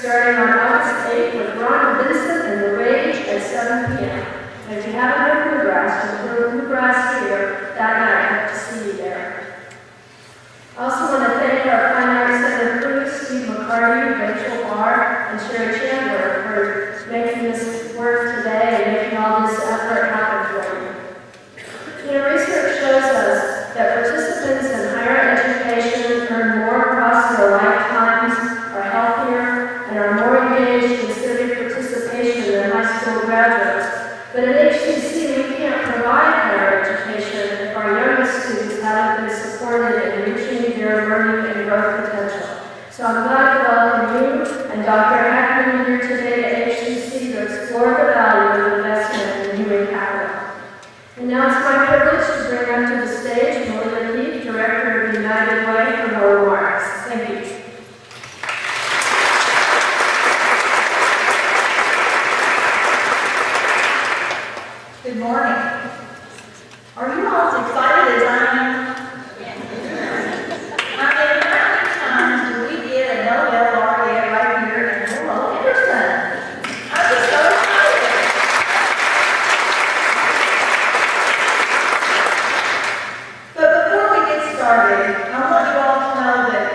starting on August 8th with Ron Vincent and The Rage at 7 p.m. And if you haven't heard Bluegrass, you'll hear Bluegrass here that night. I hope to see you there. I also want to thank our Fine Arts Center crew, Steve McCarty, Rachel Barr, and Sherry Chandler for making this work today and making all this effort happen for you. Research shows us that participants in higher education earn more across their lifetimes, are healthier, and are more engaged in civic participation than high school graduates. But at HCC, we can't provide higher education if our youngest students haven't been supported in reaching their learning and growth potential. So I'm glad to welcome you and Dr. Heckman here today at HCC to explore the value of investment in human capital. And now it's my privilege to bring up to the stage Melinda Keith, Director of United Way, for more remarks. Thank you. Good morning. Are you all as excited as I am? I mean, how many times do we get a Nobel laureate right here in little Henderson? I'm just so excited. But before we get started, I want you all to know that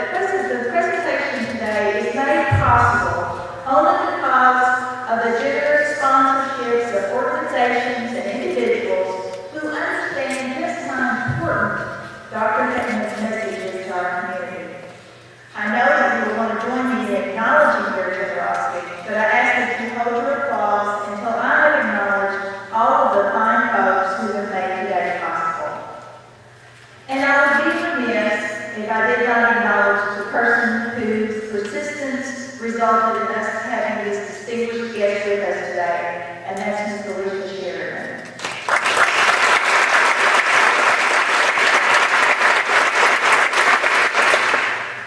the presentation today is made possible only because of the generous sponsorships of organizations and individuals who understand just how important Dr. Heckman's message is to our community. I know that you will want to join me in acknowledging their generosity, but I ask that you hold your applause until I have acknowledged all of the fine folks who have made today possible. And I would be remiss if I did not acknowledge the person whose persistence resulted in us having this distinguished guest with us today, and that's Ms. Alicia Sheridan.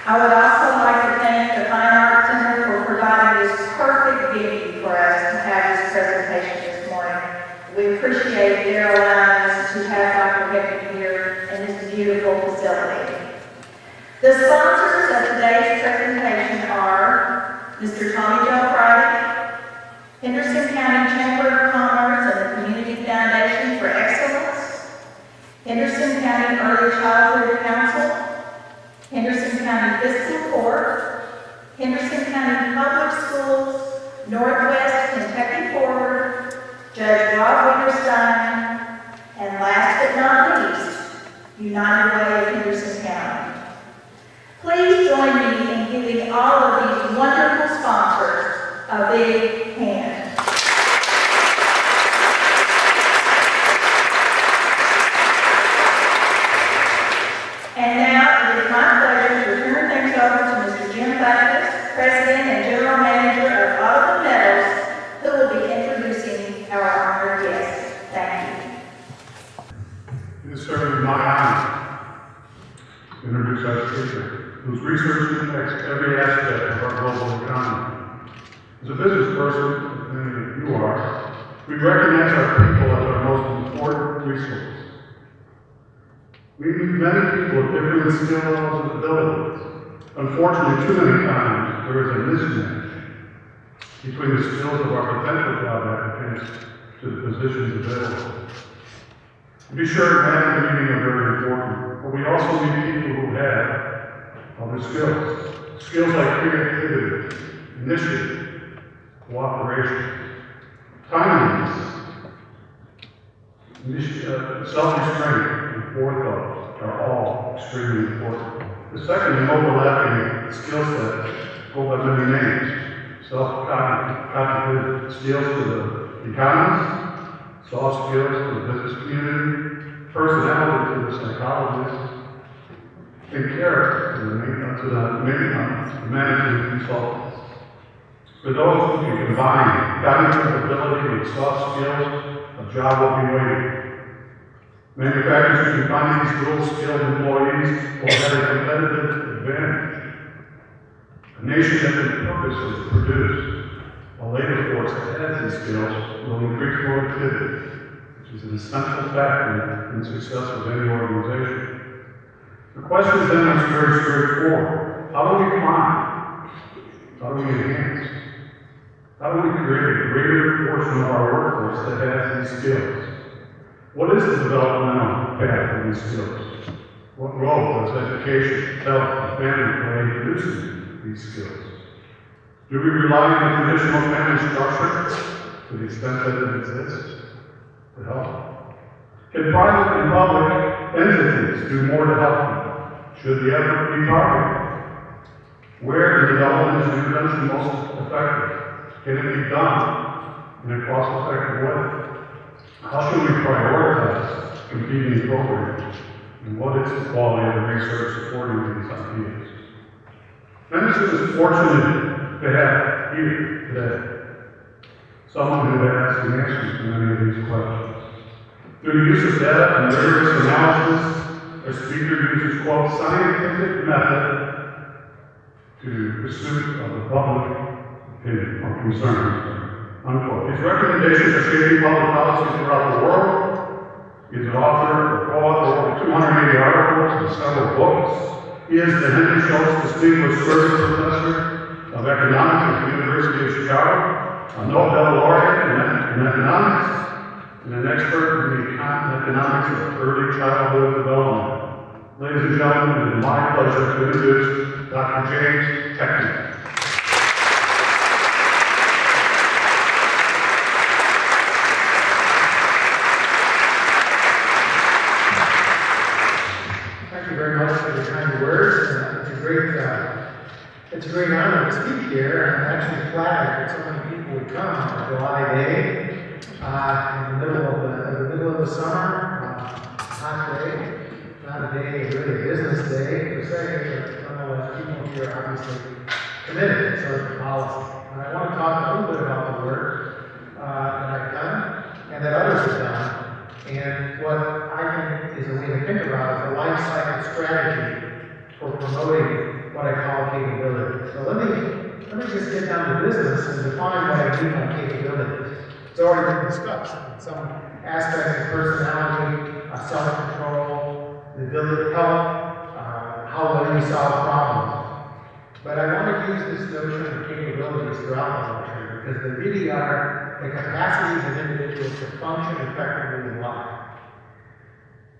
I would also like to thank the Fine Arts Center for providing this perfect venue for us to have this presentation this morning. We appreciate their allowing us to have Dr. Heckman here in this beautiful facility. The sponsors of today's presentation are Mr. Tommy Joe Friday, Henderson County Chamber of Commerce and the Community Foundation for Excellence, Henderson County Early Childhood Council, Henderson County Fiscal Court, Henderson County Public Schools, Northwest Kentucky Forward, Judge Rob Winterstein, and last but not least, United Way of Henderson County. Please join me in giving all of these wonderful sponsors a big hand. And now it is my pleasure to turn things over to Mr. Jim Backus, President and General Manager of Autumn Meadows, who will be introducing our honored guests. Thank you. It is certainly my honor to introduce our speaker, whose research impacts every aspect of our global economy. As a business person, as many of you are, we recognize our people as our most important resource. We meet many people with different skill levels and abilities. Unfortunately, too many times, there is a mismatch between the skills of our potential job applicants to the positions available. To be sure, management and meeting are very important, but we also meet people who have other skills. Skills like creativity, initiative, cooperation, timeliness, self-restraint, and forethought are all extremely important. The second and overlapping skill set go by many names. Self-cognitive skills to the economist, soft skills to the business community, personality to the psychologist, and character to the management consultants. For those who can combine cognitive ability with soft skills, a job will be waiting. Manufacturers who can find these dual-skilled employees will have a competitive advantage. A nation that can purposely produce a labor force that has these skills will increase productivity, which is an essential factor in the success of any organization. The questions then are very straightforward. How do we find How do we enhance? How do we create a greater portion of our workforce that has these skills? What is the developmental path of these skills? What role does education, health, and family play in producing these skills? Do we rely on the traditional family structure to the extent that it exists to help? Can private and public entities do more to help them? Should the effort be targeted? Where in development is intervention most effective? Can it be done in a cost-effective way? How should we prioritize competing programs? And what is the quality of the research supporting these ideas? Henderson is fortunate to have here today someone who has the answers to many of these questions. Through the use of data and rigorous analysis, our speaker uses, quote, scientific method to pursuit of the public opinion or concerns, unquote. His recommendations are shaping public policy throughout the world. He is an author or co-author of over 280 articles and several books. He is the Henry Schultz Distinguished Service Professor of Economics at the University of Chicago, a Nobel laureate in economics, and an expert in the economics of early childhood development. Ladies and gentlemen, it is my pleasure to introduce Dr. James Heckman. Thank you very much for the kind words. It's a great honor to speak here. I'm actually flattered that so many people would come on July Day, in the middle of the summer, hot day. Not a day, really a business day per se, but nonetheless, people here are obviously committed to social policy. And I want to talk a little bit about the work that I've done and that others have done, and what I think is a way to think about is a life cycle strategy for promoting what I call capability. So let me just get down to business and define what I mean by capabilities. It's already been discussed. Some aspects of personality, self-control, the ability to help, how well you solve problems. But I want to use this notion of capabilities throughout the lecture because they really are the capacities of individuals to function effectively in life.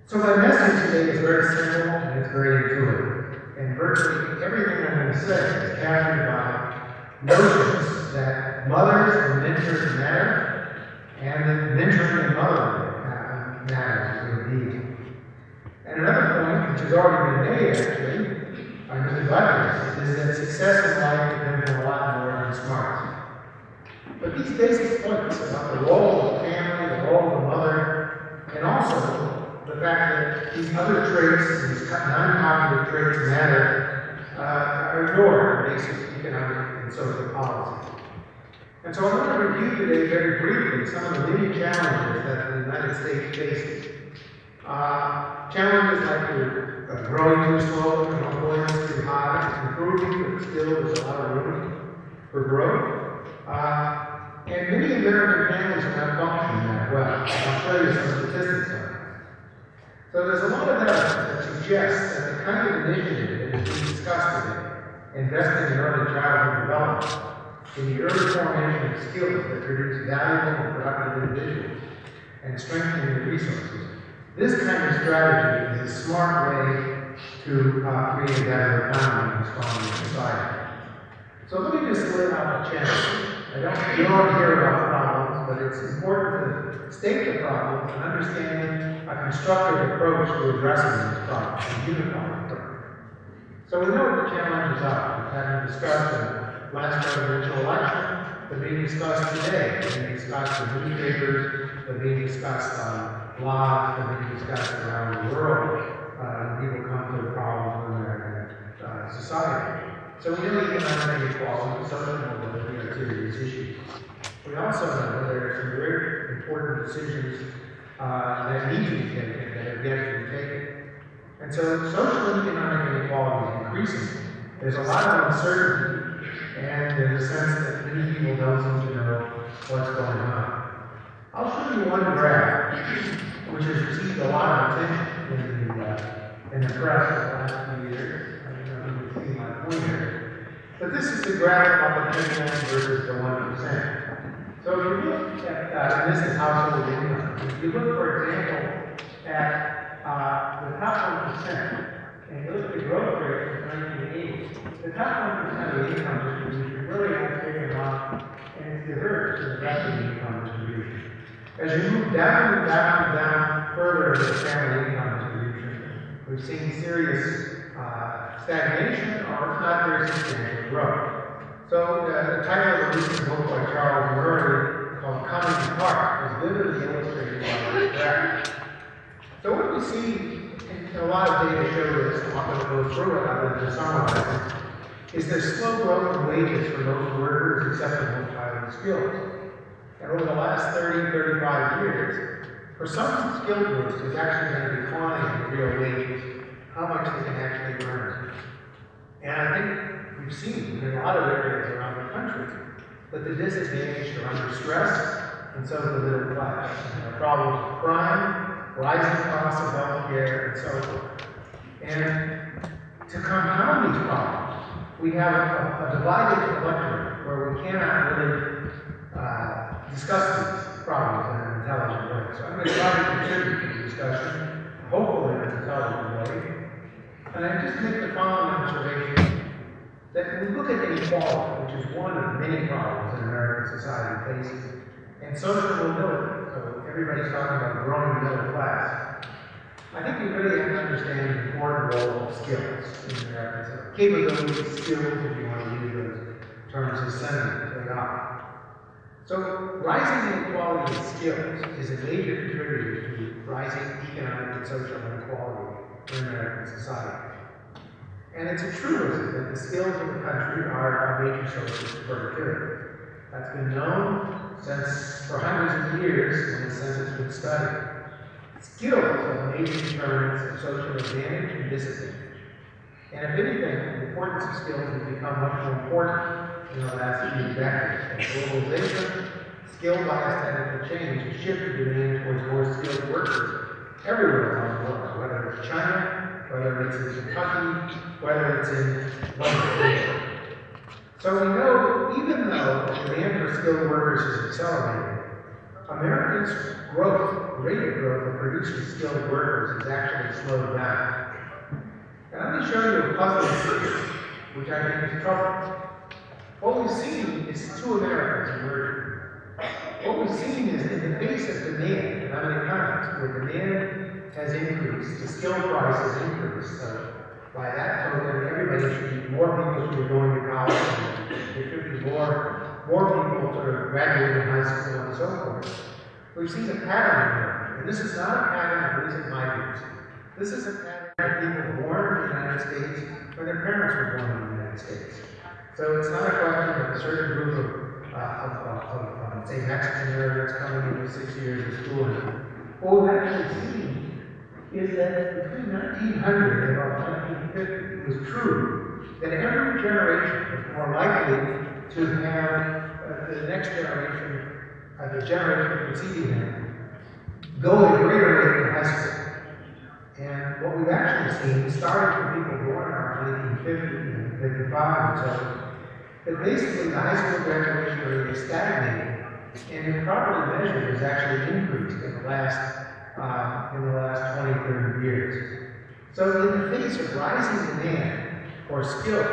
So my message today is very simple and it's very intuitive. And virtually everything I'm going to say is captured by notions that mothers and mentors matter, and that mentoring and mothering matters indeed. And another point, which has already been made actually, by Mr. Butters, is that success in life depends on a lot more than smarts. But these basic points about the role of the family, the role of the mother, and also the fact that these other traits, these non-cognitive traits matter, are ignored in basic economic and social policy. And so I want to review today very briefly some of the many challenges that the United States faces. Challenges like we're growing too slow, unemployment too high, improving, but still there's a lot of room for growth. And many American families are not functioning that well. I'll show you some statistics on that. So there's a lot of evidence that suggests that the kind of initiative that is being discussed today, investing in early childhood development, in the early formation of skills that produce valuable and productive individuals, and strengthening the resources, this kind of strategy is a smart way to create a better economy and a stronger society. So let me just lay out the challenge. You don't hear about problems, but it's important to state the problems and understand a constructive approach to addressing these problems, a unified approach. So we know what the challenges are. We've had them discussed in the last presidential election, they're being discussed today, they're being discussed in newspapers, they're being discussed on blogs, they're being discussed around the world. People come to the problems in American society. So we know economic inequality, social mobility are serious issues. We also know there are some very important decisions that need to be taken, that have yet to be taken. And so social and economic inequality is increasing. There's a lot of uncertainty, and there's a sense that many people don't seem to know what's going on. I'll show you one graph, which has received a lot of attention in the press the last few years. I don't know if you can see my pointer. But this is the graph of the 10% versus the 1%. So if you look at, and this is household income, if you look, for example, at the top 1%, and you look at the growth rate from 1980, the top 1% of the income distribution really has taken off, and it's diverged to the rest of the income distribution. As you move down and down and down further in the family income distribution, we've seen serious stagnation or not very substantial growth. So the title of a recent book by Charles Murray called Coming Apart is vividly illustrated by this graph. So what we see, and a lot of data show this, I'm not going to go through it other than to summarize it, is there's slow growth in wages for most workers except for most highly skilled. And over the last 30, 35 years, for some skilled groups, there's actually been a decline in real wages, how much they can actually earn. And I think we've seen in a lot of areas around the country that the disadvantaged are under stress, and so is the middle class. There are problems with crime, rising costs of health care, and so forth. And to compound these problems, we have a divided electorate where we cannot really discuss these problems in an intelligent way. So I'm going to try to contribute to the discussion, hopefully in an intelligent way. And I just make the following observation, that when we look at inequality, which is one of many problems in American society faces, and social mobility, so everybody's talking about growing middle class, I think we really have to understand the important role of skills in American society. Capabilities, skills, if you want to use those terms as synonyms, they are. So rising inequality in skills is a major contributor to rising economic and social inequality in American society. And it's a truism that the skills of the country are a major source of productivity. That's been known for hundreds of years, and since it's been studied. Skills are major determinants of social advantage and disadvantage. And if anything, the importance of skills has become much more important in the last few decades. As globalization, skill-biased technical change has shifted demand towards more skilled workers everywhere around the world, whether it's China, whether it's in Kentucky, whether it's in London. So we know, even though the demand for skilled workers is accelerating, Americans' rate of growth of producing skilled workers has actually slowed down. And let me show you a puzzling figure, which I think is troubling. What we've seen is two Americas emerging. What we've seen is in the face of demand, and I'm an economist, where demand has increased, the skill price has increased. So by that token, everybody should be, more people should be going to college, and there should be more people that are graduating high school and so forth. We've seen a pattern here, and this is not a pattern of recent migrants. This is a pattern of people born in the United States when their parents were born in the United States. So it's not a question of a certain group of say, Mexican immigrants coming in with 6 years of schooling. What we've actually seen is that between 1900 and about 1950, it was true that every generation was more likely to have the next generation, the generation preceding them, go at a greater rate in high school. And what we've actually seen, starting from people born around 1950 and 55 and so, that basically the high school graduation rate is stagnating, and if properly measured, has actually increased in the last 20, 30 years. So in the face of rising demand for skill,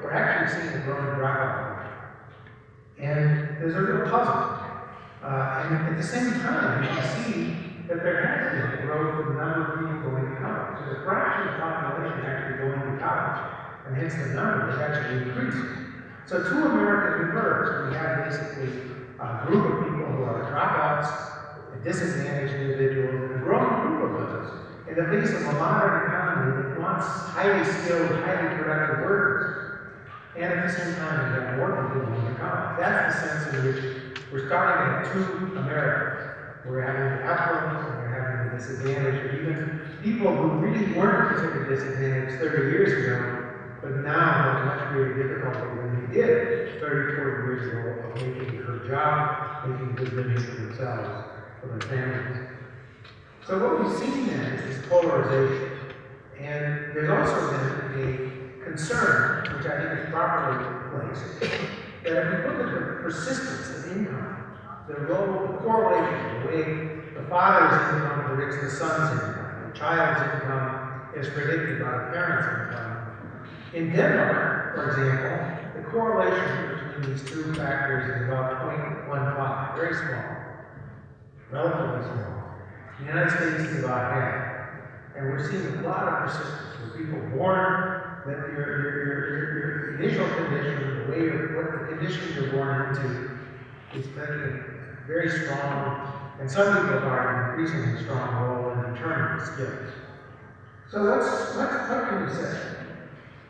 we're actually seeing a growing dropout rate. And there's a real puzzle. And at the same time, you can see that there has been a growth in the number of people going to college. So the fraction of the population actually going to college, and hence the number is actually increasing. So two Americas emerged. We have basically a group of people who are dropouts, disadvantaged individuals, and a growing group of those in the face of a modern economy that wants highly skilled, highly productive workers. And at the same time, we have more people going to college. That's the sense in which we're starting at two Americas. We're having the affluent and we're having the disadvantaged, even people who really weren't considered disadvantaged 30 years ago, but now have much greater difficulty than they did 30, 40 years ago of making a good job, making good living for themselves, for their families. So what we've seen then is this polarization. And there's also been a concern, which I think is properly placed, that if we look at the persistence of income, the role, the correlation, the way the father's income predicts the son's income, the child's income is predicted by the parent's income. In Denmark, for example, the correlation between these two factors is about 0.15, very small, relatively small. The United States is about half. And we're seeing a lot of persistence with people born, that your initial condition, the way what the condition you're born into is playing a very strong, and some people are increasingly strong role in determining skills. So what can we say?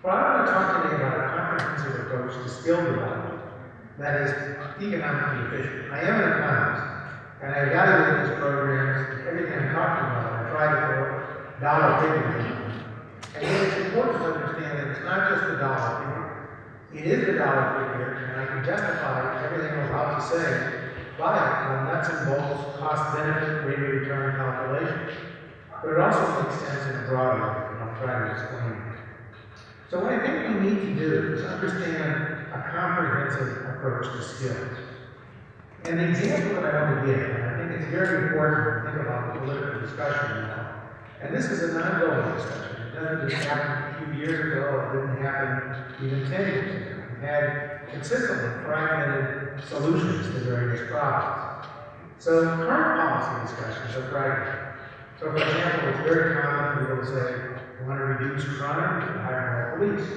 Well, I want to talk today about a comprehensive approach to skill development that is economically efficient. I am an economist, and I evaluate these programs, everything I'm talking about, I try to put dollar figures. And yet it's important to understand that it's not just the dollar figure. It is the dollar figure, and I can justify everything I'm about to say by it on nuts and bolts, cost benefit, rate of return calculation. But it also makes sense in a broader way, and I'll try to explain it. So what I think we need to do is understand a comprehensive approach to skills. And the example that I want to give, and I think it's very important to think about the political discussion now, and this is an ongoing discussion. It doesn't just happen a few years ago, it didn't happen even 10 years ago. We've had consistently fragmented solutions to various problems. So current policy discussions are fragmented. So for example, it's very common for people to say, if you want to reduce crime, you can hire more police.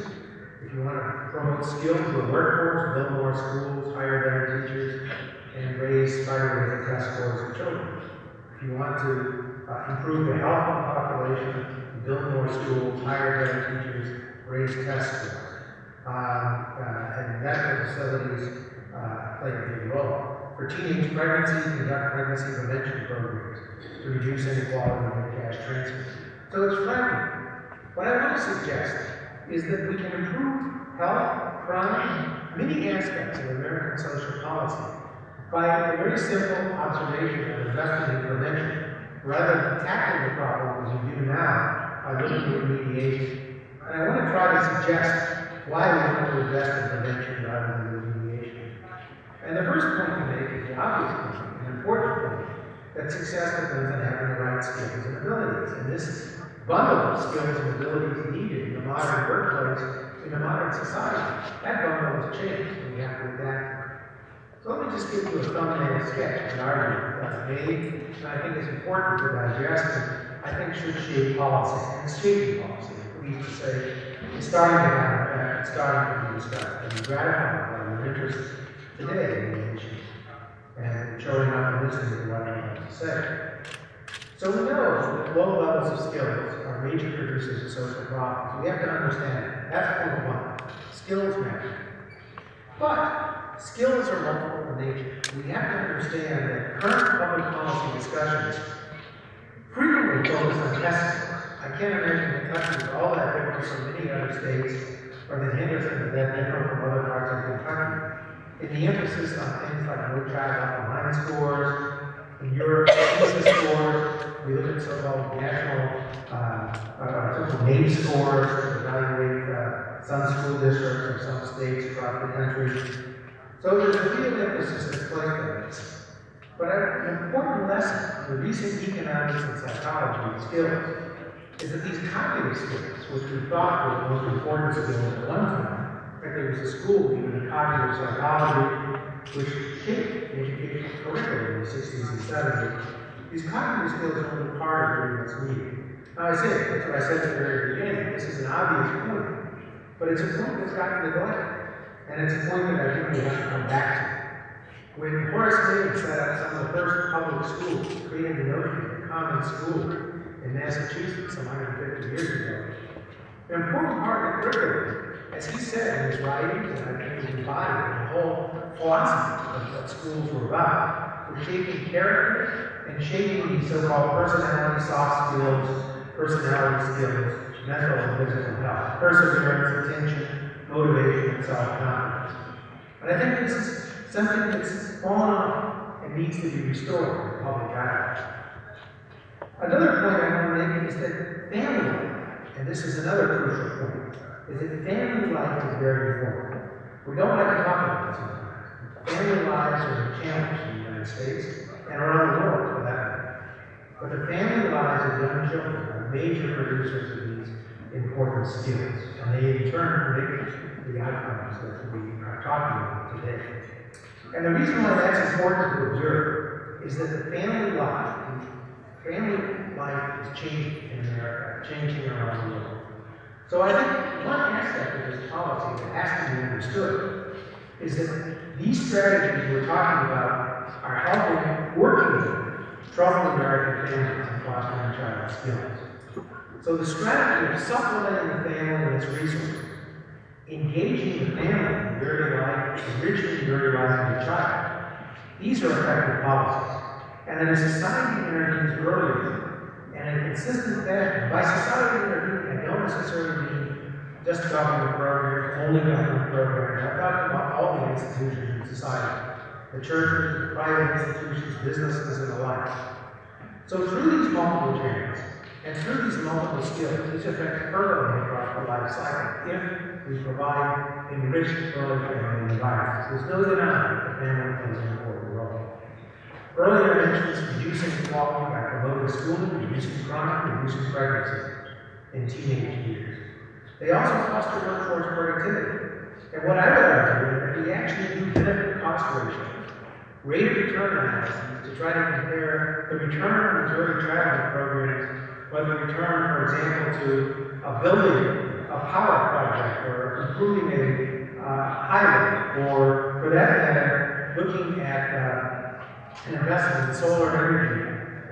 If you want to promote skills in the workforce, build more schools, hire better teachers, and try to raise the test scores of children. If you want to improve the health of the population, build more schools, hire better teachers, raise test scores. And medical facilities play a big role. For teenage pregnancy, conduct pregnancy prevention programs to reduce inequality and cash transfers. So it's fragmented. What I want to suggest is that we can improve health, crime, many aspects of American social policy by a very simple observation of investing in prevention, rather than tackling the problem as we do now by looking at remediation. And I want to try to suggest why we want to invest in prevention rather than remediation. And the first point to make is the obvious point, an important point, that success depends on having the right skills and abilities. And this bundle of skills and abilities needed in the modern workplace, in the modern society, that bundle has changed, and we have to adapt. So let me just give you a thumbnail sketch of an argument that I made, and I think it's important to digest, and I think should shape policy. And it's shaping policy. We used to say, it's starting to have an effect, it's starting to be discussed, and I'm gratified by your interest today in the issue, and showing up and listening to what I have to say. So we know that low levels of skills are major producers of social problems. We have to understand it. That's point one. Skills matter. But skills are multiple in nature. We have to understand that current public policy discussions frequently focus on test scores. I can't imagine the country is all that different from many other states, or that Henderson is that different from other parts of Kentucky. In the emphasis on things like no child left behind scores, in Europe, PISA scores, we look at so-called national, so-called NAEP scores to evaluate some school districts or some states across the country. So there's a real emphasis that's placed on this. But an important lesson in the recent economics and psychology of skills is that these cognitive skills, which we thought were the most important skills at one time, in fact, there was a school, even cognitive psychology, which shaped the educational curriculum in the 60s and 70s. These cognitive skills are only part of what's needed. Now I say, that's what I said at the very beginning, this is an obvious point, but it's a point that's gotten neglected, and it's a point that I think we have to come back to. When Horace Mann set up some of the first public schools, creating the notion of a common school in Massachusetts some 150 years ago, an important part of the curriculum, as he said in his writings, and I think it was embodied in the whole philosophy of what schools were about, were shaping character and shaping the so-called personality, soft skills, personality skills, mental and physical health, perseverance, attention, motivation, and self-confidence. And I think this is something that's fallen off and needs to be restored in public dialogue. Another point I want to make is that family life, and this is another crucial point, is that family life is very important. We don't like to talk about it sometimes. Family lives are a challenge in the United States and around the world for that matter. But the family lives of young children are major producers of these important skills, and they in turn predict the outcomes that we are talking about today. And the reason why that's important to observe is that the family life is changing in America, changing around the world. So I think one aspect of this policy that has to be understood is that these strategies we're talking about are helping, working with troubled American families and fostering child skills. So the strategy of supplementing the family and its resources, engaging the family in early life, enriching the early life of the child, these are effective policies. And that a society intervenes earlier and in a consistent fashion. By society intervening, I don't necessarily mean just government programs, only government programs. I'm talking about all the institutions in society, the churches, the private institutions, businesses, and the like. So through these multiple channels, and through these multiple skills, these affect permanently across the life cycle if we provide enriched early family environments. There's no denying that the family plays an important role. Earlier mentions reducing inequality by promoting schooling, reducing crime, reducing pregnancy in teenage years. They also foster workforce productivity. And what I would argue is that we actually do benefit cost ratios, rate of return analyses to try to compare the return on these early childhood programs, whether return, for example, to a building, a power project, or improving a highway, or for that matter, looking at an investment in solar energy,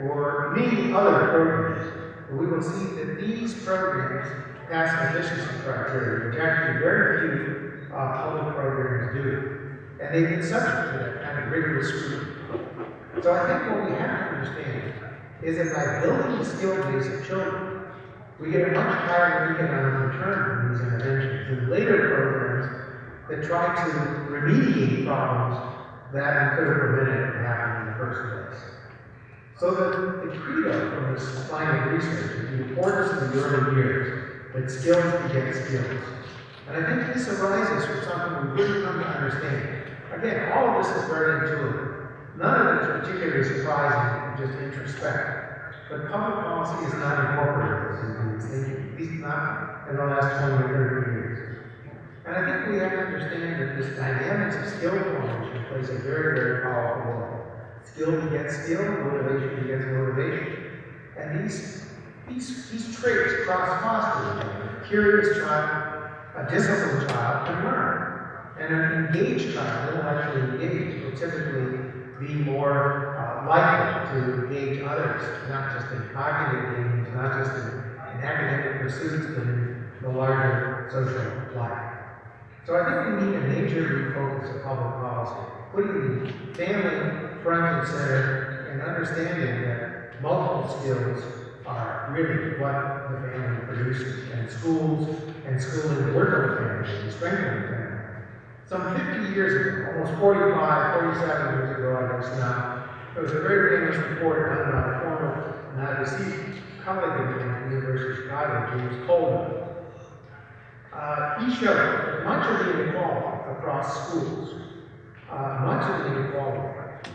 or many other programs, we will see that these programs pass efficiency criteria, which actually very few public programs do. And they've been subject to that kind of rigorous scrutiny. So I think what we have to understand is that by building the skill base of children, we get a much higher economic return from these interventions than later programs that try to remediate problems that we could have prevented from happening in the first place. So the credo from this line of research is the importance of the early years, that skills beget skills. And I think this arises from something we really come to understand. Again, all of this is very intuitive. None of it is particularly surprising and just introspective. But public policy is not incorporated into its thinking, at least not in the last 20 or 30 years. And I think we have to understand that this dynamics of skill formation plays a very, very powerful role. Skill begets skill, motivation begets motivation. And these traits cross-foster each other. A curious child, a disciplined child can learn. And an engaged child, intellectually engaged, will typically be more likely to engage others, not just in cognitive games, not just in academic pursuits, but in the larger social life. So I think we need a major refocus of public policy, putting the family front and center and understanding that multiple skills are really what the family produces, and schools and schooling work on the family and strengthening the family. Some 50 years ago, almost 45, 47 years ago, I guess now, there was a very famous report done by a former now-deceased colleague of mine at the University of Chicago, James Coleman. He showed that much of the inequality across schools, much of the inequality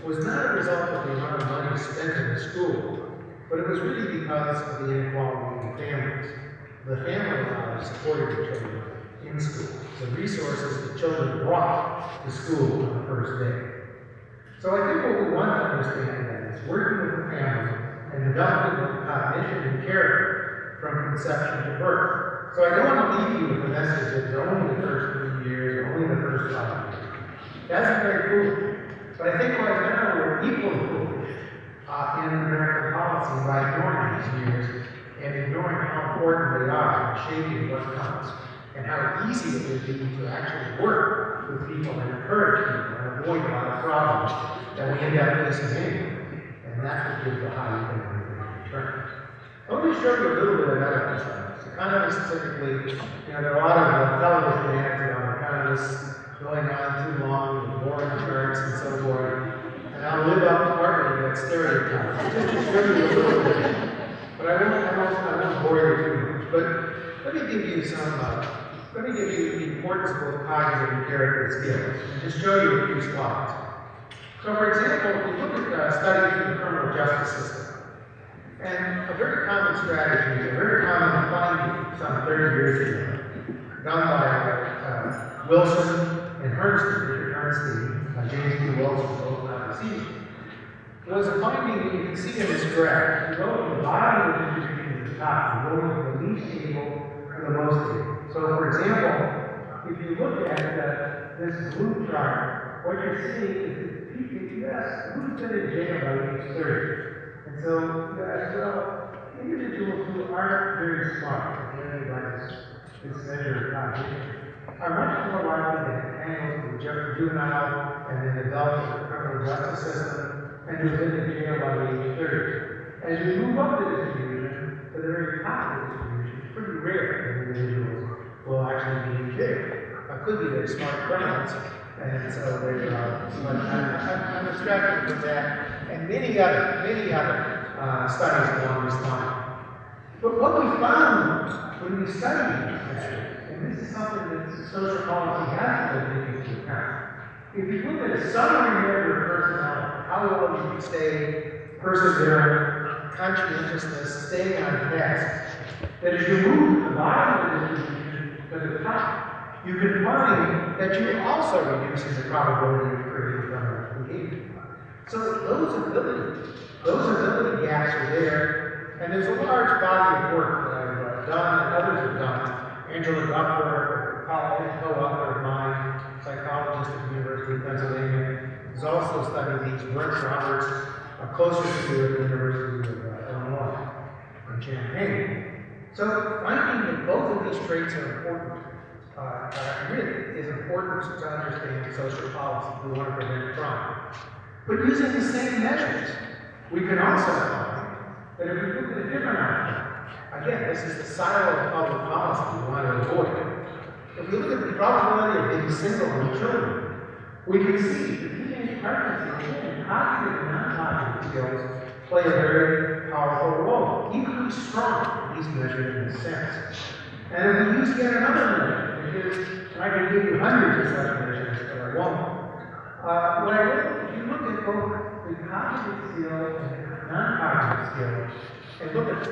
was not a result of the amount of money spent in the school, but it was really because of the inequality in families. The family lives supported the children in school, the resources the children brought to school on the first day. So I think what we want to understand then is working with the family and developing cognition and character from conception to birth. So I don't want to leave you with the message that it's only the first 3 years or only the first 5 years. That's very foolish. But I think right now we're equally foolish in American policy by ignoring these years and ignoring how important they are in shaping what comes, and how easy it would be to actually work with people and encourage people and avoid a lot of problems that we end up facing anyway. And that's what gives the high economic return. Let me show you a little bit of evidence on this. Economists typically, there are a lot of television ads about economists going on too long with boring charts and so forth. And I'll live up partly to that stereotype, just to show you a little bit. But I won't bore you too much. But let me give you some let me give you the importance of both cognitive and character skills, and just show you a few slides. So, for example, if we look at studies in the criminal justice system, and a very common strategy, a very common finding some 30 years ago, done by Wilson and Hernston, Richard Hernston, James P. Wilson, both not deceased, was a finding that you can see in this graph. You go from the bottom of the distribution to the top, you go from the least able to the most able. So, for example, if you look at this blue chart, what you're seeing is the peak of U.S. who's been in jail by age 30. And so, well, individuals who aren't very smart, really like this measure of cognition, are much more likely to hang with the juvenile and then adult in the criminal justice system and who've been in jail by age 30. As we move up the distribution, to the very top of the distribution, it's pretty rare that individuals will actually be in jail. Could be they're smart criminals, and so they're, but I'm distracted with that, and many other studies along this line. But what we found when we studied that, and this is something that social policy has to take into account, if you look at a summary measure of personality, how well you can stay perseverant, conscientiousness, staying on task, that as you move to the bottom of the distribution to the top, you can find that you're also reducing the probability of creating criminal behavior. So those ability gaps are there, and there's a large body of work that I've done and others have done. Angela Duckworth, a co-author of mine, psychologist at the University of Pennsylvania, has also studied these. Brent Roberts, closer to at the University of Illinois in Champaign. So finding that both of these traits are important really is important to understand social policy if we want to prevent crime. But using the same measures, we can also find that if we look at a different outcome, again, this is the silo of public policy we want to avoid. If we look at the probability of being single in children, we can see that teenage pregnancy and cognitive and non-cognitive skills play a very powerful role, equally strong, at least measured in this sense. And if we use yet another measure, and I can give you hundreds of such measures, but I won't. If you look at both the cognitive skill and the non-cognitive skill, and look at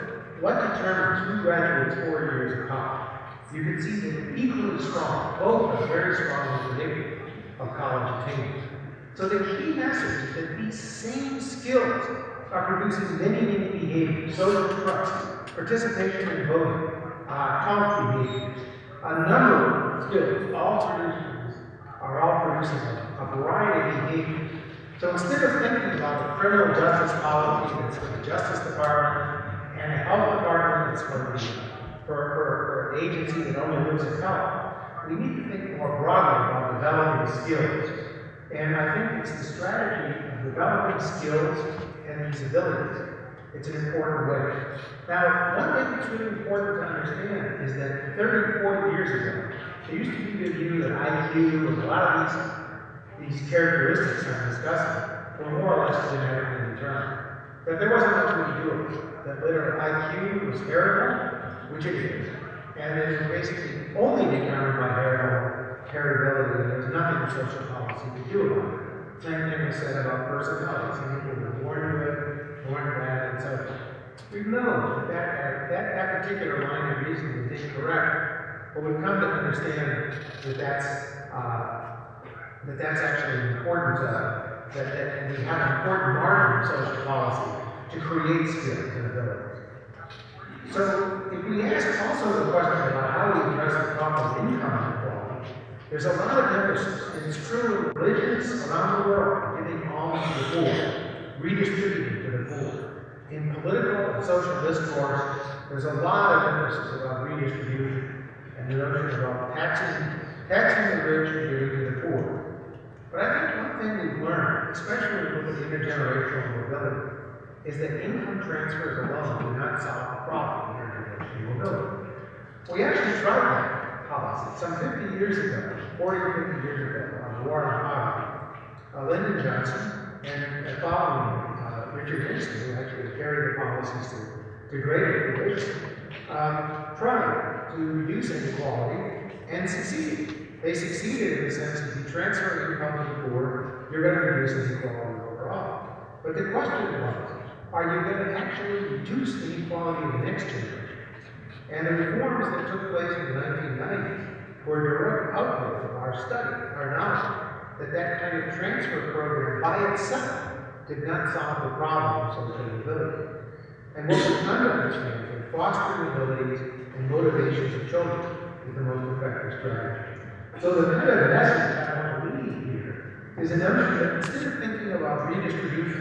what determines who graduates 4 years of college, you can see that they're equally strong. Both are very strongly predictive of college attainment. So the key message is that these same skills are producing many behaviors: social trust, participation in voting, talk behaviors, a number of skills, are all producing a variety of behaviors. So instead of thinking about a criminal justice policy that's for the Justice Department and a health department that's for an agency that only looks at health, we need to think more broadly about developing skills. And I think it's the strategy of developing skills and these abilities. It's an important way. Now, one thing that's really important to understand is that 30, 40 years ago, there used to be the view that IQ and a lot of these characteristics I'm discussing were more or less genetically determined. That there wasn't much we could do with it. That literally IQ was heritable, which it is, and it is basically only determined by heritability, and there's nothing social policy could do about it. Same thing was said about personality. Some people were born good, born bad, and so forth. We know that particular line of reasoning is incorrect, but we've come to understand that that's actually important, that we have an important margin of social policy to create skills and abilities. So if we ask also the question about how we address the problem of income inequality, there's a lot of emphasis, and it's true in religions around the world, giving alms to the poor, redistributing to the poor. In political and social discourse, there's a lot of emphasis about redistribution and the notion about taxing the rich and giving to the poor. But I think one thing we've learned, especially with intergenerational mobility, is that income transfers alone do not solve the problem of intergenerational mobility. We actually tried that policy some 50 years ago, 40 or 50 years ago, on the war on poverty. Lyndon Johnson and following Richard Henderson, who actually carried the policies to greater fruition, tried to reduce inequality and succeeded. They succeeded in the sense that if you transfer income to the poor, you're going to reduce inequality overall. But the question was, are you going to actually reduce inequality in the next generation? And the reforms that took place in the 1990s were a direct outgrowth of our study, our knowledge, that kind of transfer program by itself did not solve the problem of social mobility. And what we've come to understand is that fostering abilities and motivations of children is the most effective strategy. So the kind of message I want to leave here is a notion that instead of thinking about redistribution,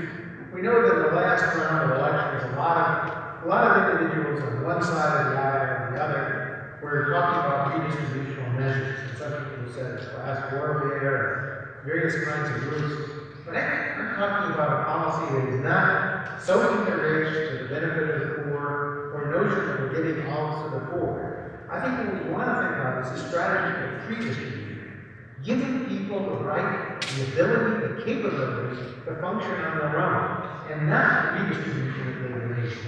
we know that in the last round of elections, a lot of individuals on one side of the aisle and the other were talking about redistributional measures. And some people said it's class warfare, various kinds of groups. But I'm talking about a policy that is not soaking the rich to the benefit of the poor, or a notion that we're giving all to the poor. I think what we want to think about is a strategy of redistribution, giving people the right, the ability, the capability to function on their own, and not redistribution of alienation.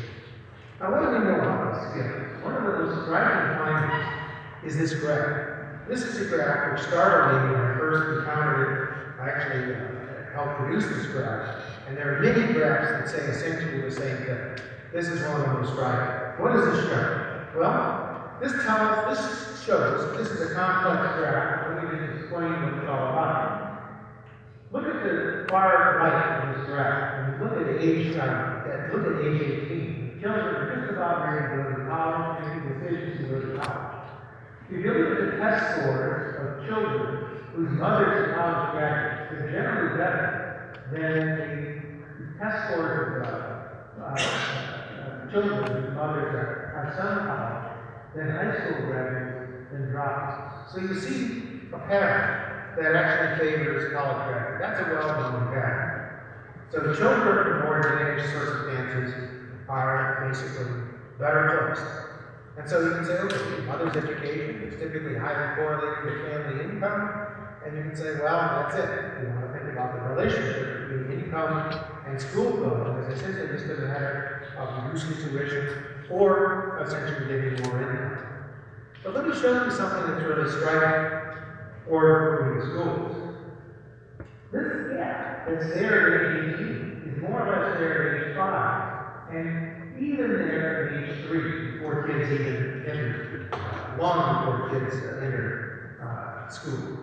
Now, what do we know about this together? One of the most striking findings is this graph. This is a graph which startled me when I first encountered it. I actually helped produce this graph, and there are many graphs that say essentially the same thing. This is one of the most striking. What does this show? Well, this shows, this is a complex graph. Let me just explain what it's all about. Look at the far right of this graph, and look at age 18. Children are just about ready to go to college, making decisions to go to college. If you look at the test scores of children whose mothers are college graduates, they're generally better than the test scores of children whose mothers are some college, than high school graduates, than dropouts. So you see a pattern that actually favors college graduates. That's a well-known pattern. So the children from more advantaged circumstances are basically better placed. And so you can say, okay, mother's education is typically highly correlated with family income, and you can say, well, that's it. You want to think about the relationship between income and school going, as essentially just a matter of reducing tuition or essentially giving more income. But let me show you something that's really striking for improving schools. This gap that's there at age 18 is more or less there at age 5. And even there at age 3, before kids even enter, long before kids enter school.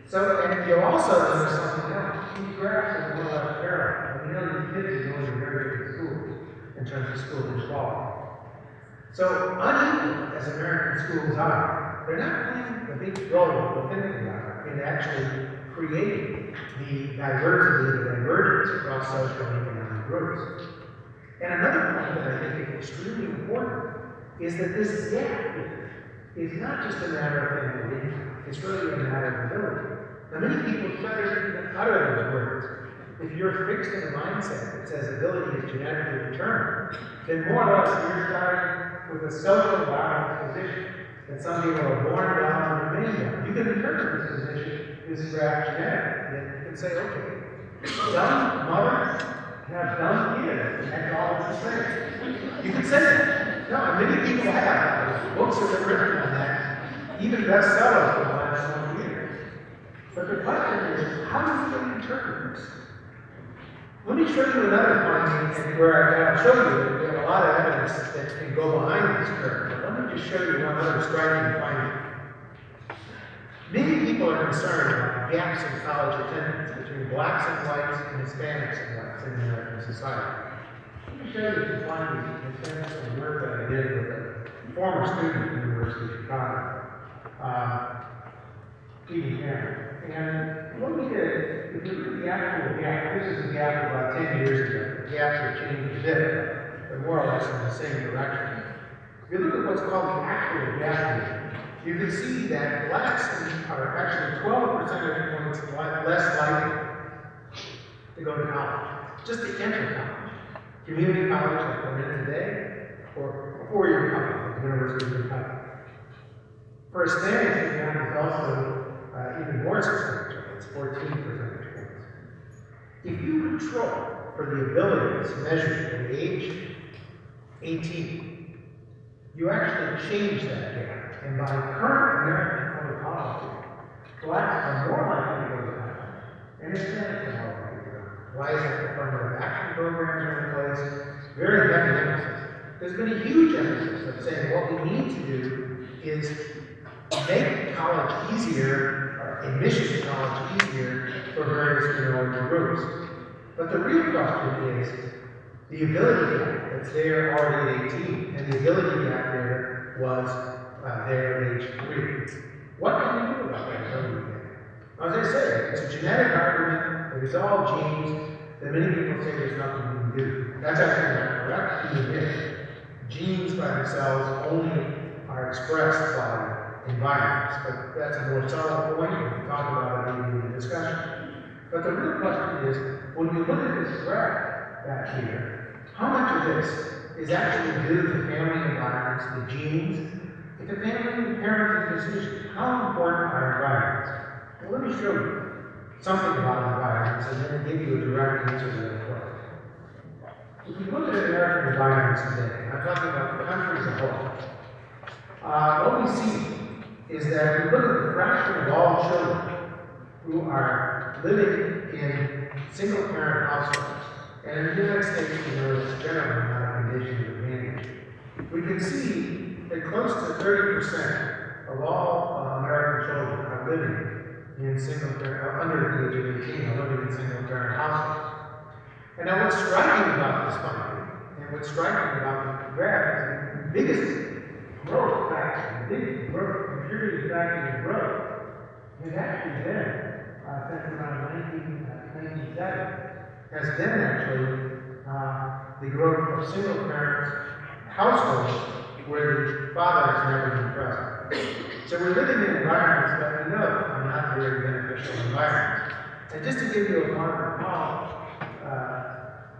So, and you'll also notice something else. These graphs are more or less parallel. You know, these kids are going to very good schools in terms of school quality. So, unequal as American schools are, they're not playing the big role we're thinking about in actually creating the divergence across social and economic groups. And another point that I think is extremely important is that this gap is not just a matter of family income, it's really a matter of ability. Now, many people try to utter those words. If you're fixed in a mindset that says ability is genetically determined, then more or less you're starting with a social balanced position that some people are born down and remain down. You can interpret this position, this graph genetically, and you can say, okay, dumb mothers have dumb kids, and that's all it's the same. You can say that. No, many people have. Books have been written on that, even bestsellers for the last 20 years. But the question is, how do you interpret this? Let me show you another finding where I'll show you that we have a lot of evidence that can go behind this curve. But let me just show you one other striking finding. Many people are concerned about gaps in college attendance between blacks and whites and Hispanics and whites in American society. Let me show you some findings that stem from the work that I did with a former student at the University of Chicago, Heckman. And what we did, if you look at the actual gap, this is a gap about 10 years ago. The gaps have changed a bit, but more or less in the same direction. If you look at what's called the actual gap here, you can see that blacks are actually 12 percentage points less likely to go to college, just to enter college. Community college, like we're in today, or a four-year college, like the University of Chicago. For Hispanics, the gap is also even more substantial. It's 14 percentage points. If you control for the abilities measured at age 18, you actually change that gap. And by current American policy. Blacks are more likely to go to college, and Hispanics are more likely to go. Why is that? Affirmative action programs are in place. Very heavy emphasis. There's been a huge emphasis of saying what we need to do is make college easier, or admission to college easier for various minority groups. But the real question is the ability gap that's there already at 18, and the ability gap there was there at age 3. What can we do about that ability gap? As I say, it's a genetic argument, it is all genes, that many people say there's nothing we can do. That's actually not correct, even if genes by themselves only are expressed by environments, but that's a more subtle point, we can talk about it maybe in the discussion. But the real question is, when we look at this graph back here, how much of this is actually due to family environments, the genes? If the family and parenting decisions, how important are environments? Well, let me show you something about environments and then give you a direct answer to that question. If you look at American environments today, I'm talking about the country as a whole, what we see is that if you look at the fraction of all children who are living in single-parent households, and in the United States, we know it's generally not a condition of advantage, we can see that close to 30% of all American children are living in single-parent, under the age of 18, are living in single-parent households. And now what's striking about this finding, and what's striking about the graph, is the biggest growth factor, the biggest growth, contributing factor to growth, has actually been, since around 1997, has been actually the growth of single-parent households where the father has never been present. So we're living in environments that we know are not very beneficial environments. And just to give you a mark of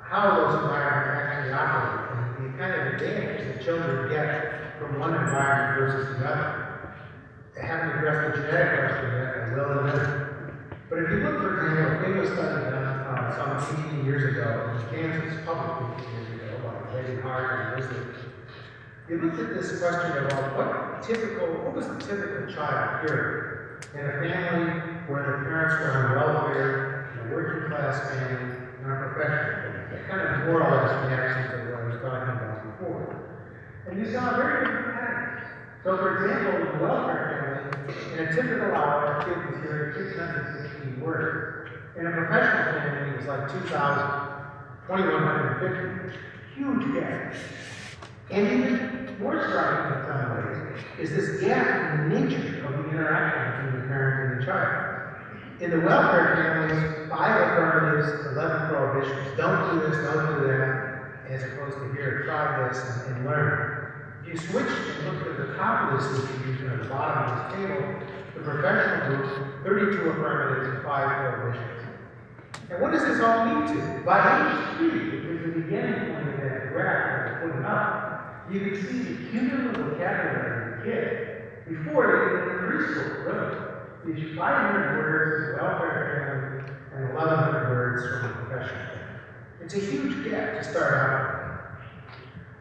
how those environments actually operate, and the kind of advantage that children get from one environment versus another. I haven't addressed the genetic question yet, I will in a minute. But if you look, for example, a famous study done some 18 years ago in Kansas, public 18 years ago, by Betty Hart and Elizabeth, you looked at this question about what was the typical child here in a family where the parents were on welfare, in a working class family, and a professional family. That kind of more or less reactions to what I was talking about before. And you saw very different patterns. So, for example, in the welfare family, in a typical hour, a kid was hearing 616 words. In a professional family, it was like 2,000, 2,150. Huge gap. And even more striking in some ways is this gap in the nature of the interaction between the parent and the child. In the welfare families, 5 affirmatives, 11 prohibitions. Don't do this, don't do that, as opposed to here, try this and learn. If you switch and look at the top of this distribution at the bottom of this table, the professional group, 32 affirmatives and 5 prohibitions. And what does this all lead to? By age 3, which is the beginning point of that graph that I put up, you can see the cumulative vocabulary of the kid before they get into preschool, really. These 500 words from welfare family and 1,100 words from a professional family. It's a huge gap to start out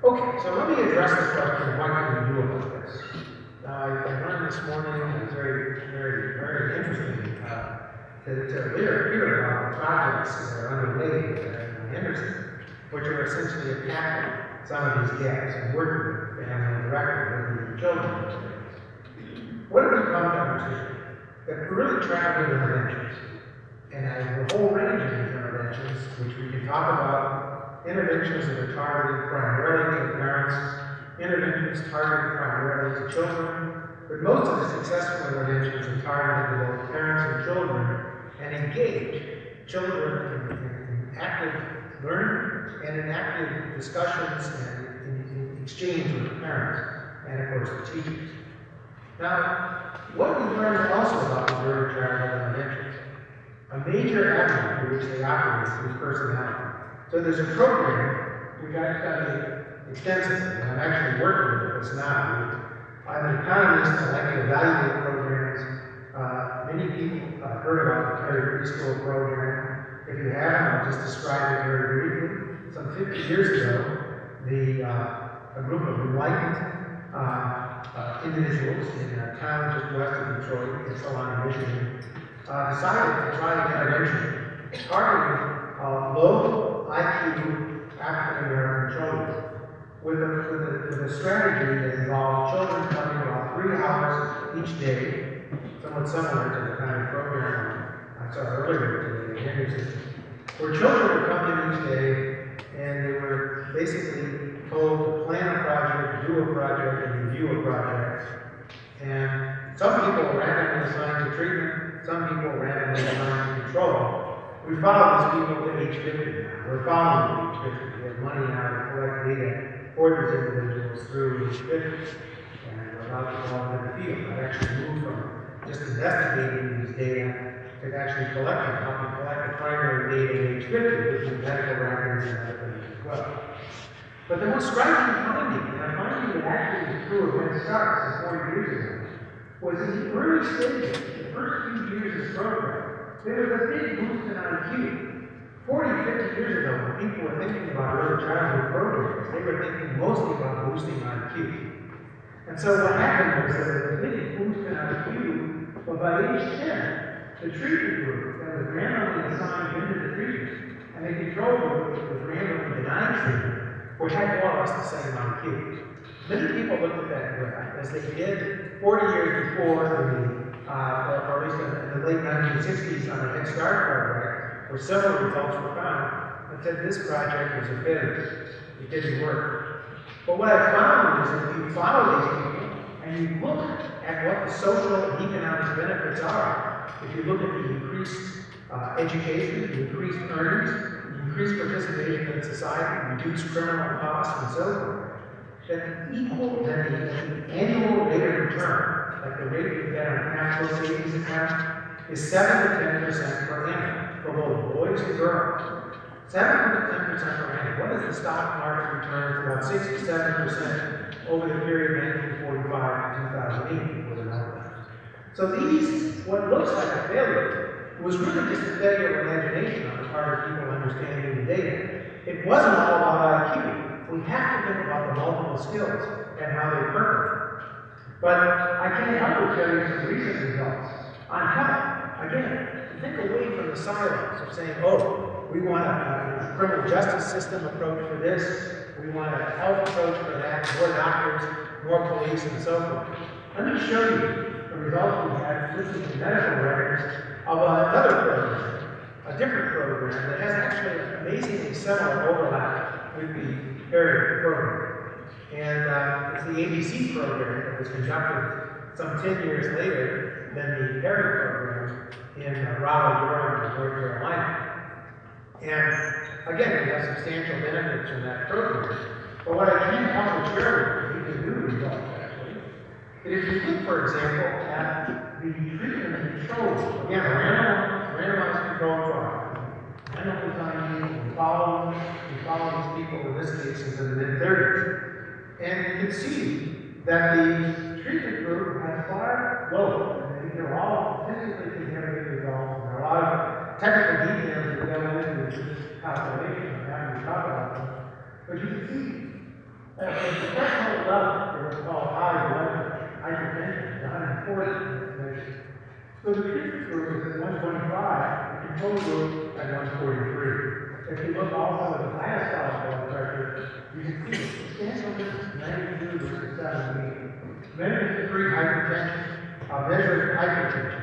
with. Okay, so let me address the question, what can we do about this? I learned this morning, and it's very interesting to hear about the projects that are underway in Henderson, which are essentially attacking some of these gaps and working with family directly, working with children. What have we come to understand? That we're really tracking interventions. And I have a whole range of these interventions, which we can talk about. Interventions that are targeted primarily to parents, interventions targeted primarily to children, but most of the successful interventions are targeted to both parents and children and engage children in active learning and in active discussions and in exchange with parents and, of course, the teachers. Now, what we learned also about the very charitable interventions, a major avenue through which they operate is through personality. So there's a program which I've studied extensively, and I'm actually working with this now. I'm an economist, I like to evaluate programs. Many people have heard about the Terry Preschool program. If you haven't, I'll just describe it very briefly. Some 50 years ago, a group of enlightened individuals in towns just west of Detroit, in Salina, Michigan, decided to try an intervention targeting low IQ African American children with a strategy that involved children coming about 3 hours each day, somewhat similar to the kind of program I saw earlier today in Henderson, where children would come in each day and they were basically told to plan a project, do a project, and review a project. And some people were randomly assigned to treatment, some people were randomly assigned to control. We follow these people to age 50 now. We're following them to age 50. We have money now to collect data for these individuals through age 50. And we're about to go into the field. I've actually moved from just investigating these data to actually collecting, helping collect the primary data at age 50, which is medical records and other things as well. But the most striking finding, and a finding that actually was true of Head Start some 40 years ago, was in the early stages, the first few years of this program, there was a big boost in IQ. 40, 50 years ago, when people were thinking about early childhood programs, they were thinking mostly about boosting IQ. And so what happened was that there was a big boost in IQ, but by age 10, the treatment group that was randomly assigned into the treatment, and the control group that was randomly denied treatment, were had more or less the same IQ. Many people looked at that graph as they did 40 years before or at least in the late 1960s on the Head Start program, where several results were found, and said this project was a failure. It didn't work. But what I found is if you follow these people and you look at what the social and economic benefits are, if you look at the increased education, the increased earnings, increased participation in society, reduced criminal costs, and so forth, that the annual rate of return, like the rate you get on a cash flow savings account, is 7 to 10% per annum for both boys and girls. 7 to 10% per annum. What is the stock market return for about 67% over the period 1945 to 2008 with an outlet? So these, what looks like a failure, was really just a failure of imagination on the part of people understanding the data. It wasn't all about IQ. We have to think about the multiple skills and how they percolate. But I can't help but tell you some recent results on health. Again, think away from the silos of saying, oh, we want a criminal justice system approach for this, we want a health approach for that, more doctors, more police, and so forth. Let me show you the results we had looking at medical records of another program, a different program that has actually an amazingly similar overlap with the Perry program. And it's the ABC program that was conducted some 10 years later than the Perry program in Raleigh, Durham, North Carolina. And again, we have substantial benefits from that program. But what I can't help but share with you, these are new results actually, that if you look, for example, at the treatment and control, again, a randomized control trial, randomly designed people, we follow these people, in this case, is in the mid-30s. And you can see that the treatment group has far lower, and these are all statistically significant results, and there are a lot of technical details that go into this calculation of having to talk about them. But you can see that at the threshold level, there was called high blood pressure, hypertension, 140 in this measure. So the treatment group is at 125, the control group at 143. If you look also at the diastolic blood pressure, you can see a substantial difference, 92 versus 17. Measuring pre-hypertension, measuring hypertension,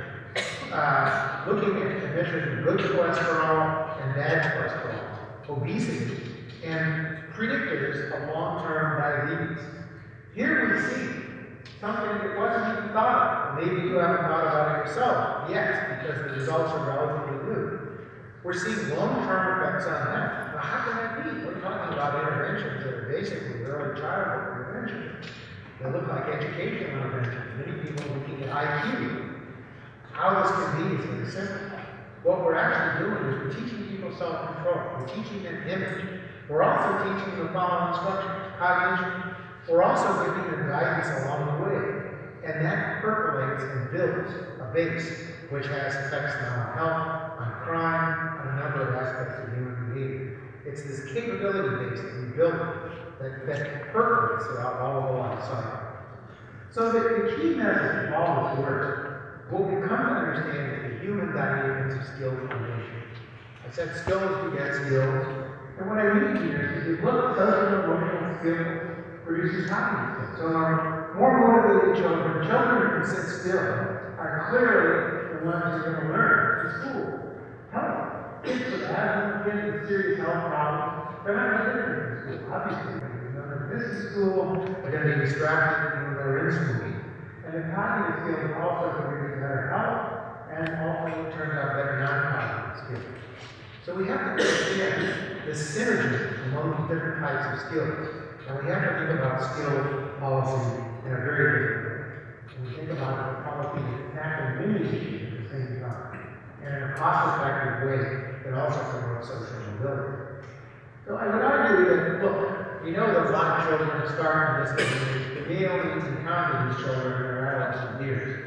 looking at measuring good cholesterol and bad cholesterol, obesity, and predictors of long-term diabetes. Here we see something that wasn't even thought of. Maybe you haven't thought about it yourself. Yes, because the results are relatively new. We're seeing long-term effects on health. Now, how can that be? We're talking about interventions that are basically early childhood interventions. They look like educational interventions. Many people are looking at IQ. How this can be is very simple. What we're actually doing is we're teaching people self-control. We're teaching them image. We're also teaching them the following instructions, cognition. We're also giving them guidance along the way. And that percolates and builds a base which has effects on health, on crime, on a number of aspects of human behavior. It's this capability base that we build that percolates throughout all of the life cycle. So the key message of all this work, what we come to understand is the human dynamics of skill formation. I said skills beget skills, and what I mean here is what social and emotional skill produces cognitive skills. So our more motivated children, children who sit still, are clearly the ones who are going to learn to school. Health. Kids with asthma, kids with serious health problems, they're not going to learn in school, obviously. This is school, they're going to be distracted when they're in school. And the cognitive skills also produce better health, and also it turns out better non-cognitive skills. So we have to understand the synergy among these different types of skills. And we have to think about skill policy in a very different way. And we think about the policy that tackles many issues at the same time, and in a cost-effective way that also promotes social mobility. So I would argue that, look, we know that a lot of children start in this age, but we only encounter these children in their adolescent years.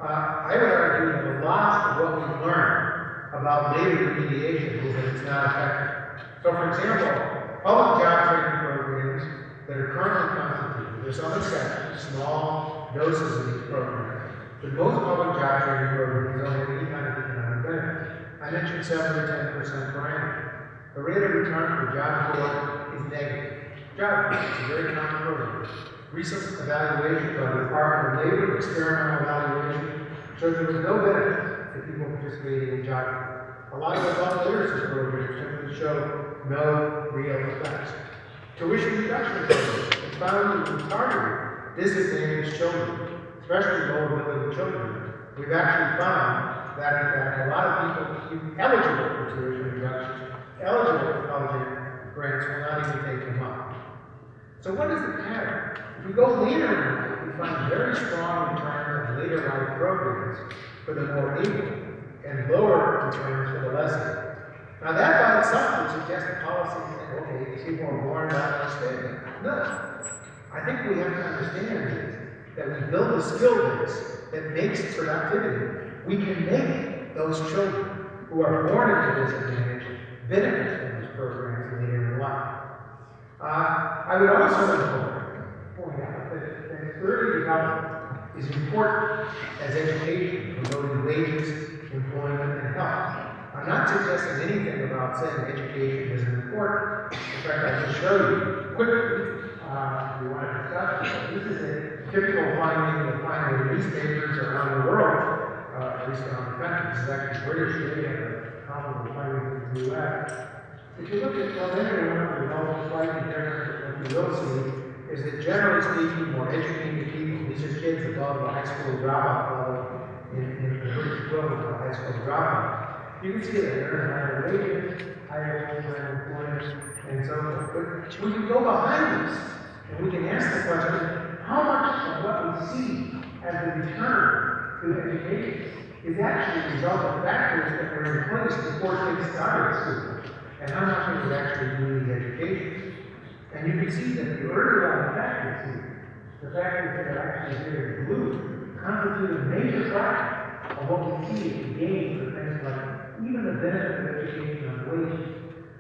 I would argue that a lot of what we learn about labor remediation is that it's not effective. So, for example, public job training programs that are currently constituted, there's some exceptions, small doses of these programs, but most public job training programs don't have any kind of economic benefit. I mentioned 7 to 10% per annum. The rate of return for job growth is negative. Job growth is a very common program. Recent evaluation by the Department of Labor, experimental evaluation, showed there was no benefit to people participating in job growth. A lot of adult literacy programs simply show no real effects. Tuition reduction programs found to target disadvantaged children, especially low-ability children. We've actually found that, in fact, a lot of people eligible for tuition reduction, eligible for college grants, will not even take them up. So what is the pattern? If we go later in life, we find very strong returns on later life programs for the more able, and lower returns for the less able. Now that by itself would suggest a policy saying, okay, these people are born out of state. No. I think we have to understand that we build a skill base that makes productivity. We can make those children who are born into disadvantage benefit from these programs later in life. I would also point out that early development is important as education, promoting wages, employment, and health. I'm not suggesting anything about saying education isn't important. In fact, I can show you quickly, if you want to discuss this. This is a typical finding you'll find in newspapers around the world, at least around the country. This is actually British data, comparable findings in the U.S. If you look at elementary and adult, slightly different, what you will see is that generally speaking, more educated people, these are kids above the high school dropout level in the British equivalent of high school dropout. You can see that they're in higher wages, higher employment, and so forth. But we can go behind this, and we can ask the question, how much of what we see as a return to education is actually a result of factors that were in place before kids started school? And how much of it is actually due to the education? And you can see that the early on factors here, the factors that are actually here in blue, constitute a major fraction of what we see as the gain for things like even the benefit of education on wages.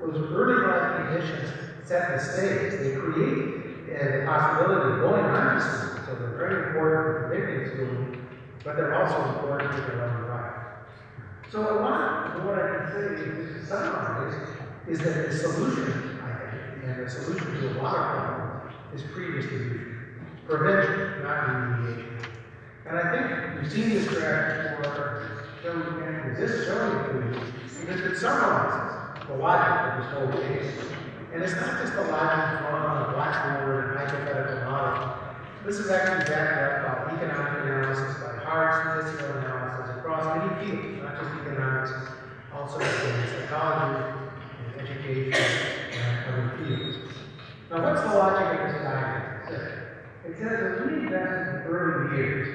Those early life conditions set the stage. They create the possibility of going on to school. So they're very important for predicting schooling, but they're also important for their own life. So a lot of what I can say is, to summarize, is that the solution, I think, and the solution to a lot of problems is predistribution. Prevention, not remediation. And I think you've seen this graph before, and this showing it to you, because it summarizes the logic of this whole case. And it's not just the logic drawn on a blackboard and hypothetical model. This is actually backed up by economic analysis, by hard statistical analysis across many fields, not just economics, also in psychology, in education, and other fields. Now, what's the logic of this diagram? It says that we invest in early years,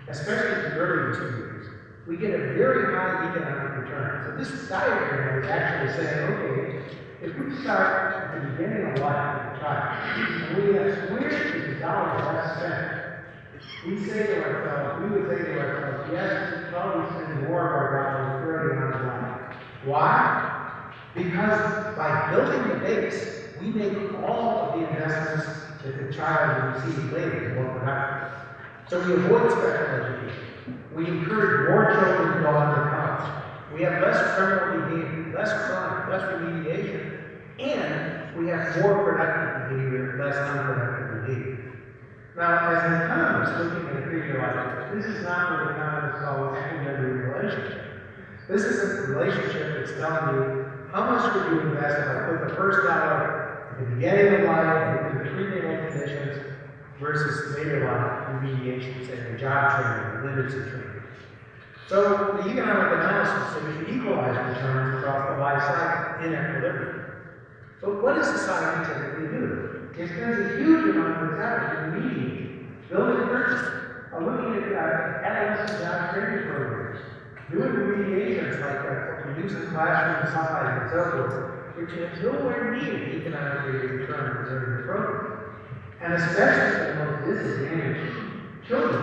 especially in early 2 years, we get a very high economic return. So this diagram is actually saying, okay, if we start at the beginning of life with a child, and we ask, where is the dollar best spent? We would say to ourselves, yes, we should probably spend more of our dollars early on in life. Why? Because by building the base, we make all of the investments that the child will receive later is more productive. So we avoid special education. We encourage more children to go on to college. We have less criminal behavior, less crime, less remediation, and we have more productive behavior, less unproductive behavior. Now, as an economist looking at a figure like this, this is not what economists call an equilibrium relationship. This is a relationship that's telling you how much would you invest if I put the first dollar at the beginning of life, into the prenatal conditions, versus later life remediation, say the job training, the literacy training. So the economic analysis says we equalize returns across the life cycle in equilibrium. But what does society typically do? It spends a huge amount of time remediating, building bridges, looking at adolescent job training programs, doing remediations like what we use in classroom science and so forth, which is nowhere near the economic rate of return during the program. And especially for the most disadvantaged children.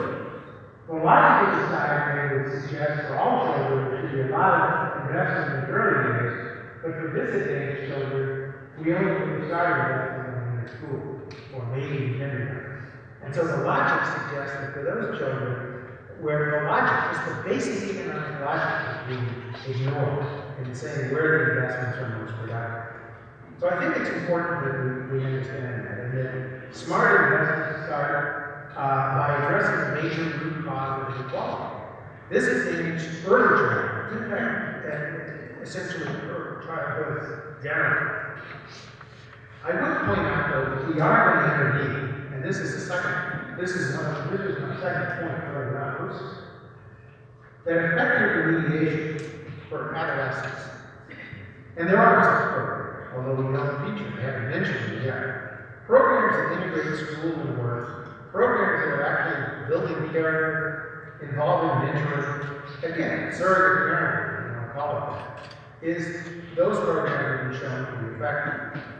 The logic of society would suggest for all children there should be a lot of investment in the early years, but for disadvantaged children, we only start investing in their school, or maybe in kindergarten. And so the logic suggests that for those children, where the logic, just the basic economic logic is being ignored in saying where the investments are most productive. So I think it's important that we understand that, and that smart investments start by addressing the major root cause of inequality. This is the early childhood, in fact, essentially childhood generally. I would point out though that we are going to intervene, and this is my second point for analysis, that effective remediation for adolescents, and there are such programs, although we don't feature, we haven't mentioned it yet. Programs that integrate school and work, programs that are actually building character, involving mentoring, again, surrogate parenting, call it that, is those programs have been shown to be effective.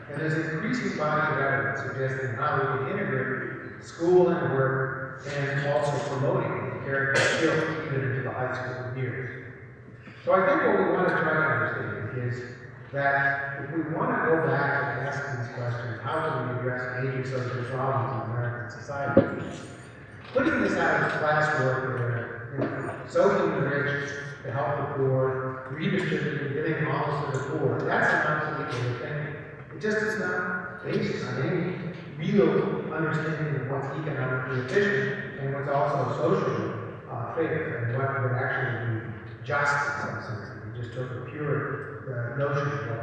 And there's an increasing body of evidence suggesting how we can integrate school and work and also promoting the character skills even into the high school years. So I think what we want to try to understand is that if we want to go back and ask these questions, how can we address major social problems in American society? Putting this out as classwork or soaking the rich to help the poor, redistributing, giving alms to the poor, that's an obsolete way of thinking. It just is not based on any real understanding of what's economically efficient and what's also socially fair and what would actually be just in some sense. We just took a pure notion of what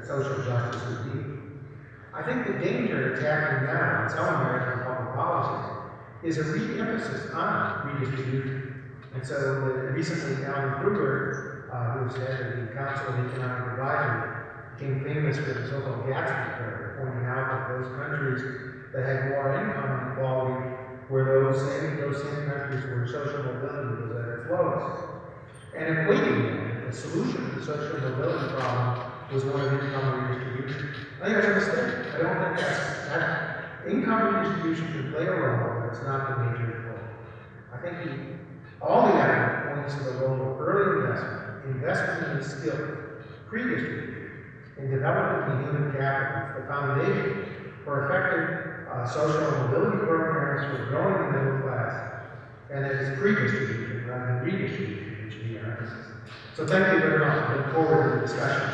social justice would be. I think the danger that's happening now in some American public policies is a re-emphasis on redistribution. And so recently Alan Kruger, who's head of the Council of Economic Advisory, became famous for the so-called Gatsby curve, pointing out that those countries that had more income inequality were those same countries where social mobility was at its lowest. And equating the solution to the social mobility problem was one of income redistribution. I think that's a mistake. I don't think that income redistribution can play a role, but it's not the major role. I think all the evidence points to the role of early investment in the skill, pre-distribution, in developing the human capital, the foundation for effective social mobility programs for growing the middle class, and it's pre-distribution rather than redistribution, which should be our emphasis. So thank you very much. I look forward to the discussion.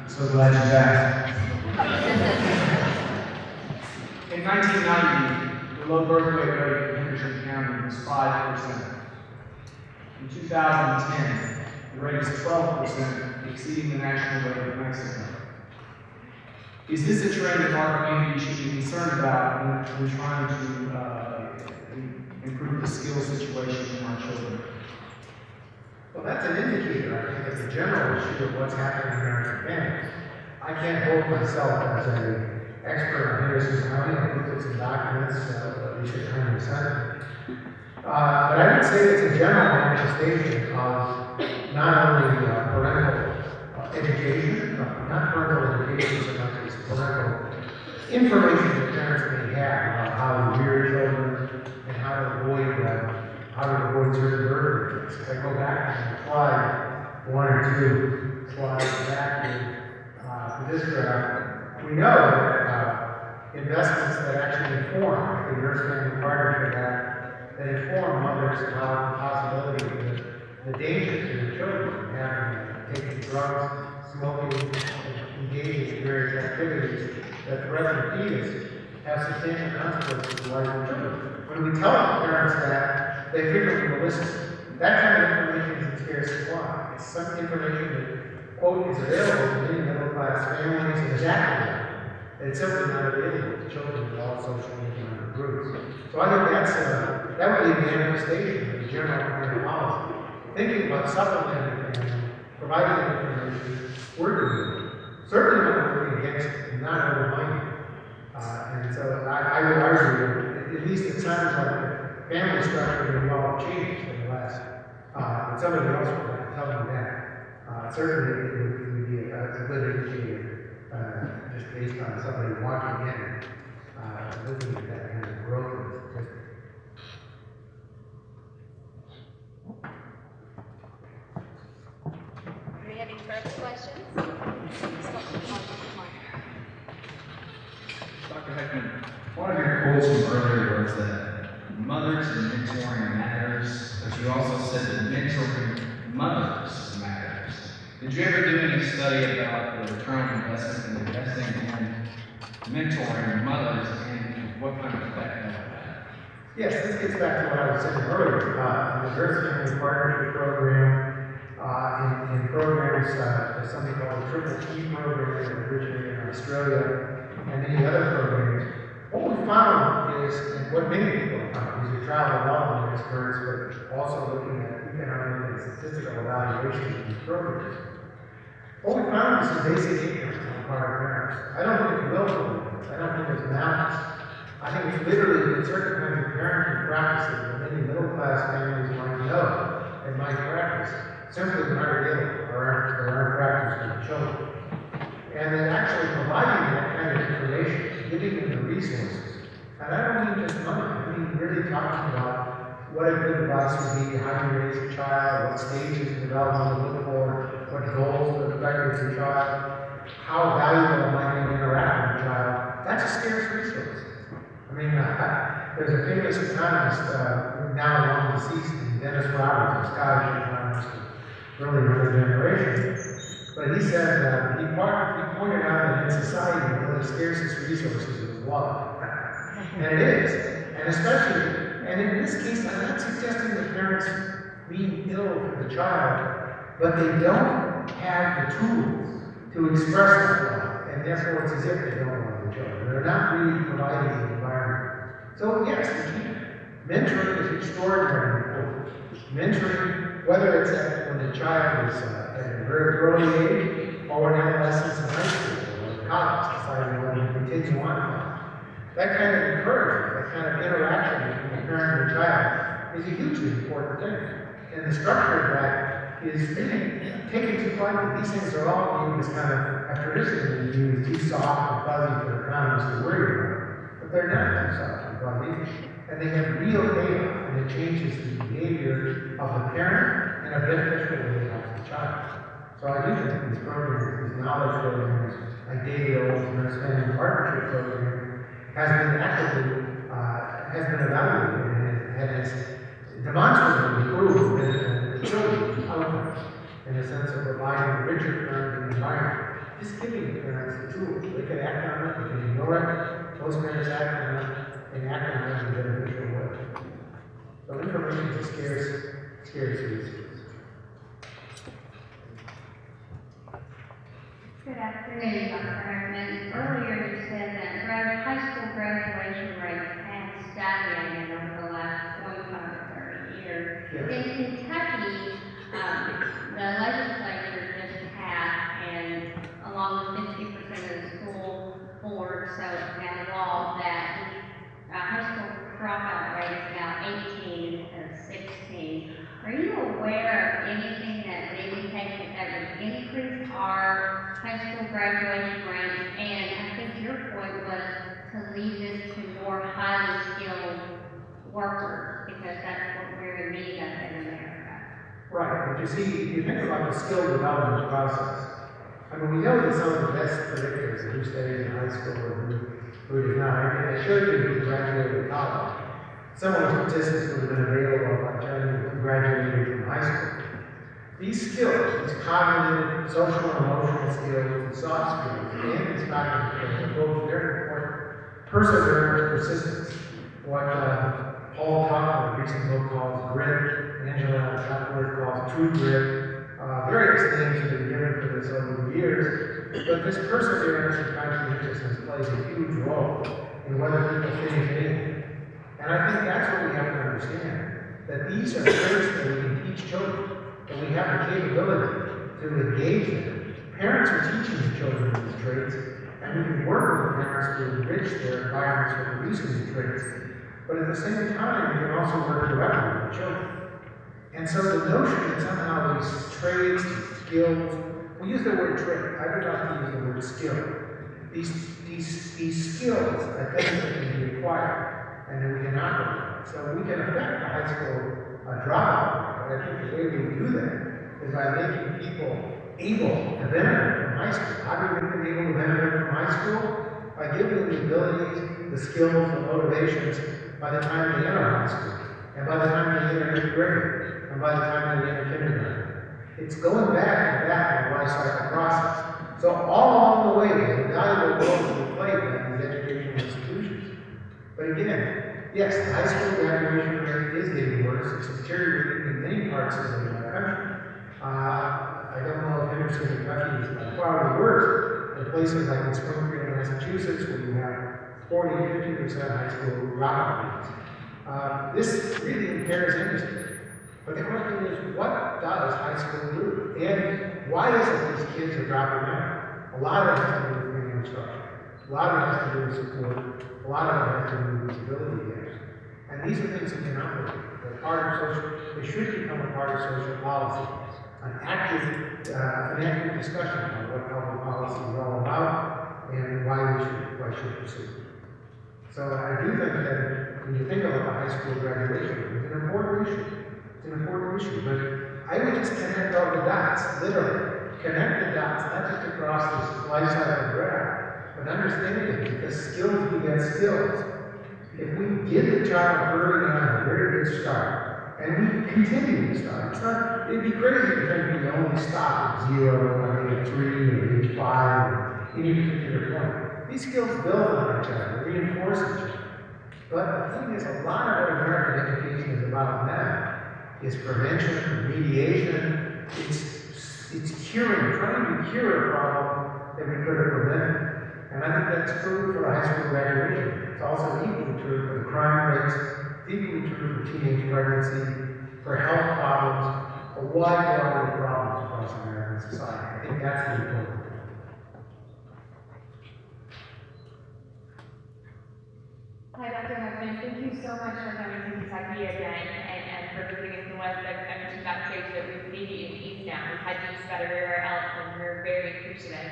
So glad you're back. In 1990, the low birth rate in Henderson County was 5%. In 2010, the rate is 12%, exceeding the national rate of Mexico. Is this a trend that our community should be concerned about when we're trying to improve the skills situation in our children? Well, that's an indicator, I think, it's a general issue of what's happening in American families. I can't hold myself as an expert on Henderson County. I looked at some documents, we should kind of send. But I would say it's a general manifestation of not only parental education, not parental education so much as parental information that parents may have about how to rear children and how to avoid certain burdens. If I go back and slide 1 or 2 slides back to this graph, we know that investments that actually inform the Nurse Family Partnership Act, that inform mothers about the possibility of the dangers to their children, having taking drugs, smoking, and engaging in various activities that threaten the fetus have substantial consequences to life of children. When we tell parents that, they frequently will listen. That kind of information is in scarce supply. It's some information that, quote, is available to many middle-class families and is accurate. And it's simply not available to children with all social and economic groups. So I think that would be the manifestation of the general family policy. Thinking about supplementing family, providing information, working with it. Certainly not working against it and not undermining it. And so I would argue, at least it sounds like the family structure may well have changed in the last, but somebody else would tell me that. Certainly it would be a good indicator, just based on somebody walking in, looking at that kind of growth in statistics. Do we have any further questions? Dr. Heckman, one of your quotes from earlier was that mothers and mentoring matters, but you also said that mentoring mothers matters. Did you ever do any study about the return on investment in investing in mentoring mothers and what kind of effect that would have? Yes, this gets back to what I was saying earlier. In the Nurse Family Partnership Program, in programs, something called the Triple T program that originated in Australia, and many other programs, what we found is, and what many people have found, these are travel development experts, but also looking at economic and statistical evaluation of these programs. What we found is some basic ignorance on the part of parents. I don't think it's willfulness. I don't think it's malice. I think it's literally certain kinds of parenting practices that many middle-class families might know and might practice simply aren't available or aren't practiced with children. And then actually providing that kind of information, giving them the resources. And I don't mean just money, I mean really talking about what a good advice would be, how you raise a child, what stages of development to look for, what goals to expect with your child, how valuable it might be to interact with a child. That's a scarce resource. I mean, there's a famous economist, now long deceased, Dennis Roberts, a Scottish economist, really another generation. But he said, he pointed out that in society, one of the scarcest resources is love. And it is. And especially, and in this case, I'm not suggesting that parents mean ill for the child, but they don't have the tools to express that love. And therefore, it's as if they don't love the children. They're not really providing the environment. So, yes, we can. Mentoring is extraordinarily important. Mentoring, whether it's when the child is at a very early age, or when adolescents in high school or college deciding whether to continue on. That kind of encouragement, that kind of interaction between the parent and the child is a hugely important thing. And the structure of that is really taken too lightly. These things are all viewed as kind of, have traditionally viewed as too soft and fuzzy for economists to worry about. But they're not too soft and fuzzy. And they have real data, and it changes the behavior of the parent in a beneficial way of the child. So I do think these programs, these knowledge programs, like David Old's Nurse Family Partnership Program, has been evaluated and has demonstrably improved the children's outcomes in the sense of providing a richer parenting environment. Just giving the parents the tools. They can act on it, they can ignore it, those parents act on it, and act on it in a beneficial way. So information is a scarce resource. Good afternoon, Dr. Heckman. Earlier you said that high school graduation rates have stagnated over the last 25 to 30 years. Yes. In Kentucky, the legislature just passed, and along with 50% of the school board, so it's now law that high school dropout rate is now 18 instead of aware of anything that would indicate that would increase our high school graduation rate? And I think your point was to lead this to more highly skilled workers, because that's what we're in need of in America. Right, but you see, if you think about the skill development process, I mean, we know that some of the best predictors of who stays in high school or who does not. I mean, I showed you who graduated college. Some of the statistics would have been available by telling you who graduated from high school. These skills, these cognitive, social, and emotional skills, and soft skills, and these cognitive skills are both very important. Perseverance, persistence, what Paul Tucker, a recent book calls grit, Angela Duckworth calls true grit. Various names have been given for this over the years, but this perseverance and conscientiousness plays a huge role in whether people finish anything. And I think that's what we have to understand, that these are traits that we can teach children, that we have the capability to engage them. Parents are teaching the children these traits, and we can work with parents to enrich their environments for producing these traits. But at the same time, we can also work directly with the children. And so the notion that somehow these traits, these skills, we use the word trait, I do not use the word skill. These skills are things that can be acquired and that we can operate. So we can affect the high school dropout, but I think the way we do that is by making people able to benefit from high school. How do we make them able to benefit from high school? By giving them the abilities, the skills, the motivations by the time they enter high school, and by the time they enter 8th grade, and by the time they enter kindergarten. It's going back and back in the life cycle process. So all along the way, there's a valuable role to be played by these educational institutions. But again, yes, the high school graduation rate is getting worse. It's deteriorating in many parts of the country. I don't know if Henderson, Kentucky is by far the worst. There are places like in Springfield, Massachusetts, where you have 40 to 50% high school dropout rates. This really impairs industry. But the question is, what does high school do? And why is it these kids are dropping out? A lot of it has to do with family structure. A lot of it has to do with support. A lot of it has to do with disability gaps. And these are things that can operate. They're part of social, they should become a part of social policy. An active discussion on what public policy is all about and why we should pursue it. So I do think that when you think about the high school graduation, it's an important issue. It's an important issue, but I would just connect all the dots, literally. Connect the dots, not just across this life cycle graph, but understanding it, because skills beget skills. If we give the child early on a very good start, and we continue to start, it'd be crazy to think we only stop at 0, or at 3, or age 5, or any particular point. These skills build on each other, reinforce each other. But the thing is, a lot of what American education is about now is prevention, remediation, it's curing, trying to cure a problem that we could have prevented. And I think that's true for high school graduation. It's also equally true for the crime rates, equally true for teenage pregnancy, for health problems, a wide variety of problems across American society. I think that's the important thing. Hi, Dr. Heckman. Thank you so much for coming to Kentucky again and for visiting us in the West. I mentioned backstage that we see you in East now. We've had you about everywhere else, and we're very appreciative.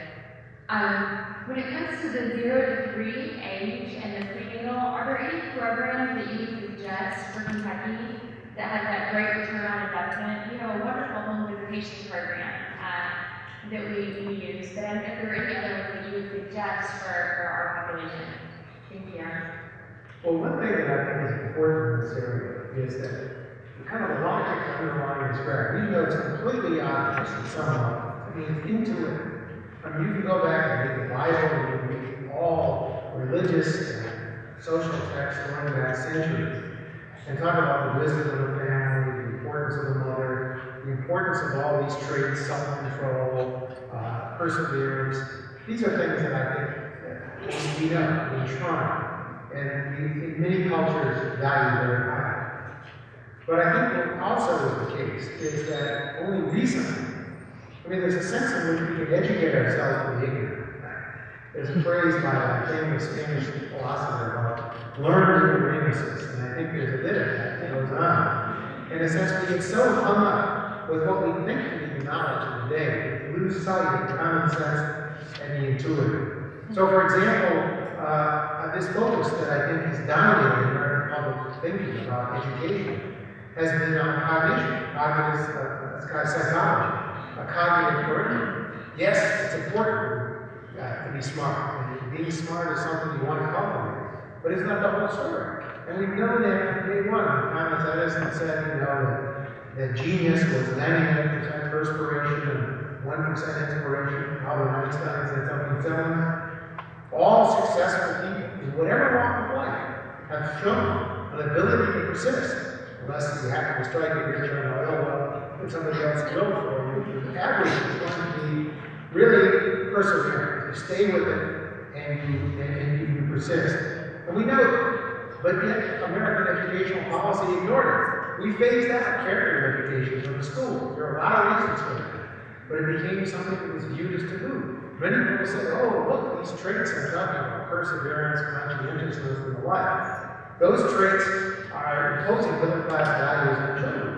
When it comes to the 0 to 3 age and the prenatal, are there any programs that you would suggest for Kentucky that has that great return on investment? We have a wonderful home visitation program that we use, but if there are any other ones that you would suggest for our population. Thank you. Well, one thing that I think is important in this area is that kind of the logic underlying this graph, even though it's completely obvious in some level, I mean, it's intuitive. I mean, you can go back and read the Bible, and you can read all religious and social texts going back centuries, and talk about the wisdom of the family, the importance of the mother, the importance of all these traits, self-control, perseverance. These are things that I think we know, we try. And in many cultures value very high. But I think what also is the case is that only recently, I mean, there's a sense in which we can educate ourselves to be ignorant. There's a phrase by a famous Spanish philosopher about learned ignoramuses, and I think there's a bit of that that goes on. In a sense, we get so hung up with what we think to be the knowledge of the day. We lose sight of the common sense and the intuitive. So, for example, this focus that I think is dominating American public thinking about education has been on cognition, cognitive psychology, cognitive curriculum. Yes, it's important to be smart, and being smart is something you want to cultivate, but it's not the whole story. And we've known that from day one. Thomas Edison said, that genius was 99% perspiration and 1% inspiration. Albert Einstein said something similar. All successful people, in whatever walk of life, have shown an ability to persist, unless you happen to strike it rich on oil well, that somebody else will for you. The average is going to be really perseverant. You stay with it and you persist. And we know it, but yet American educational policy ignored it. We phased out character education from the school. There are a lot of reasons for that, but it became something that was viewed as taboo. Many people say, oh, look, these traits I'm talking about, perseverance, conscientiousness, and the like. Those traits are imposing middle-class values on children.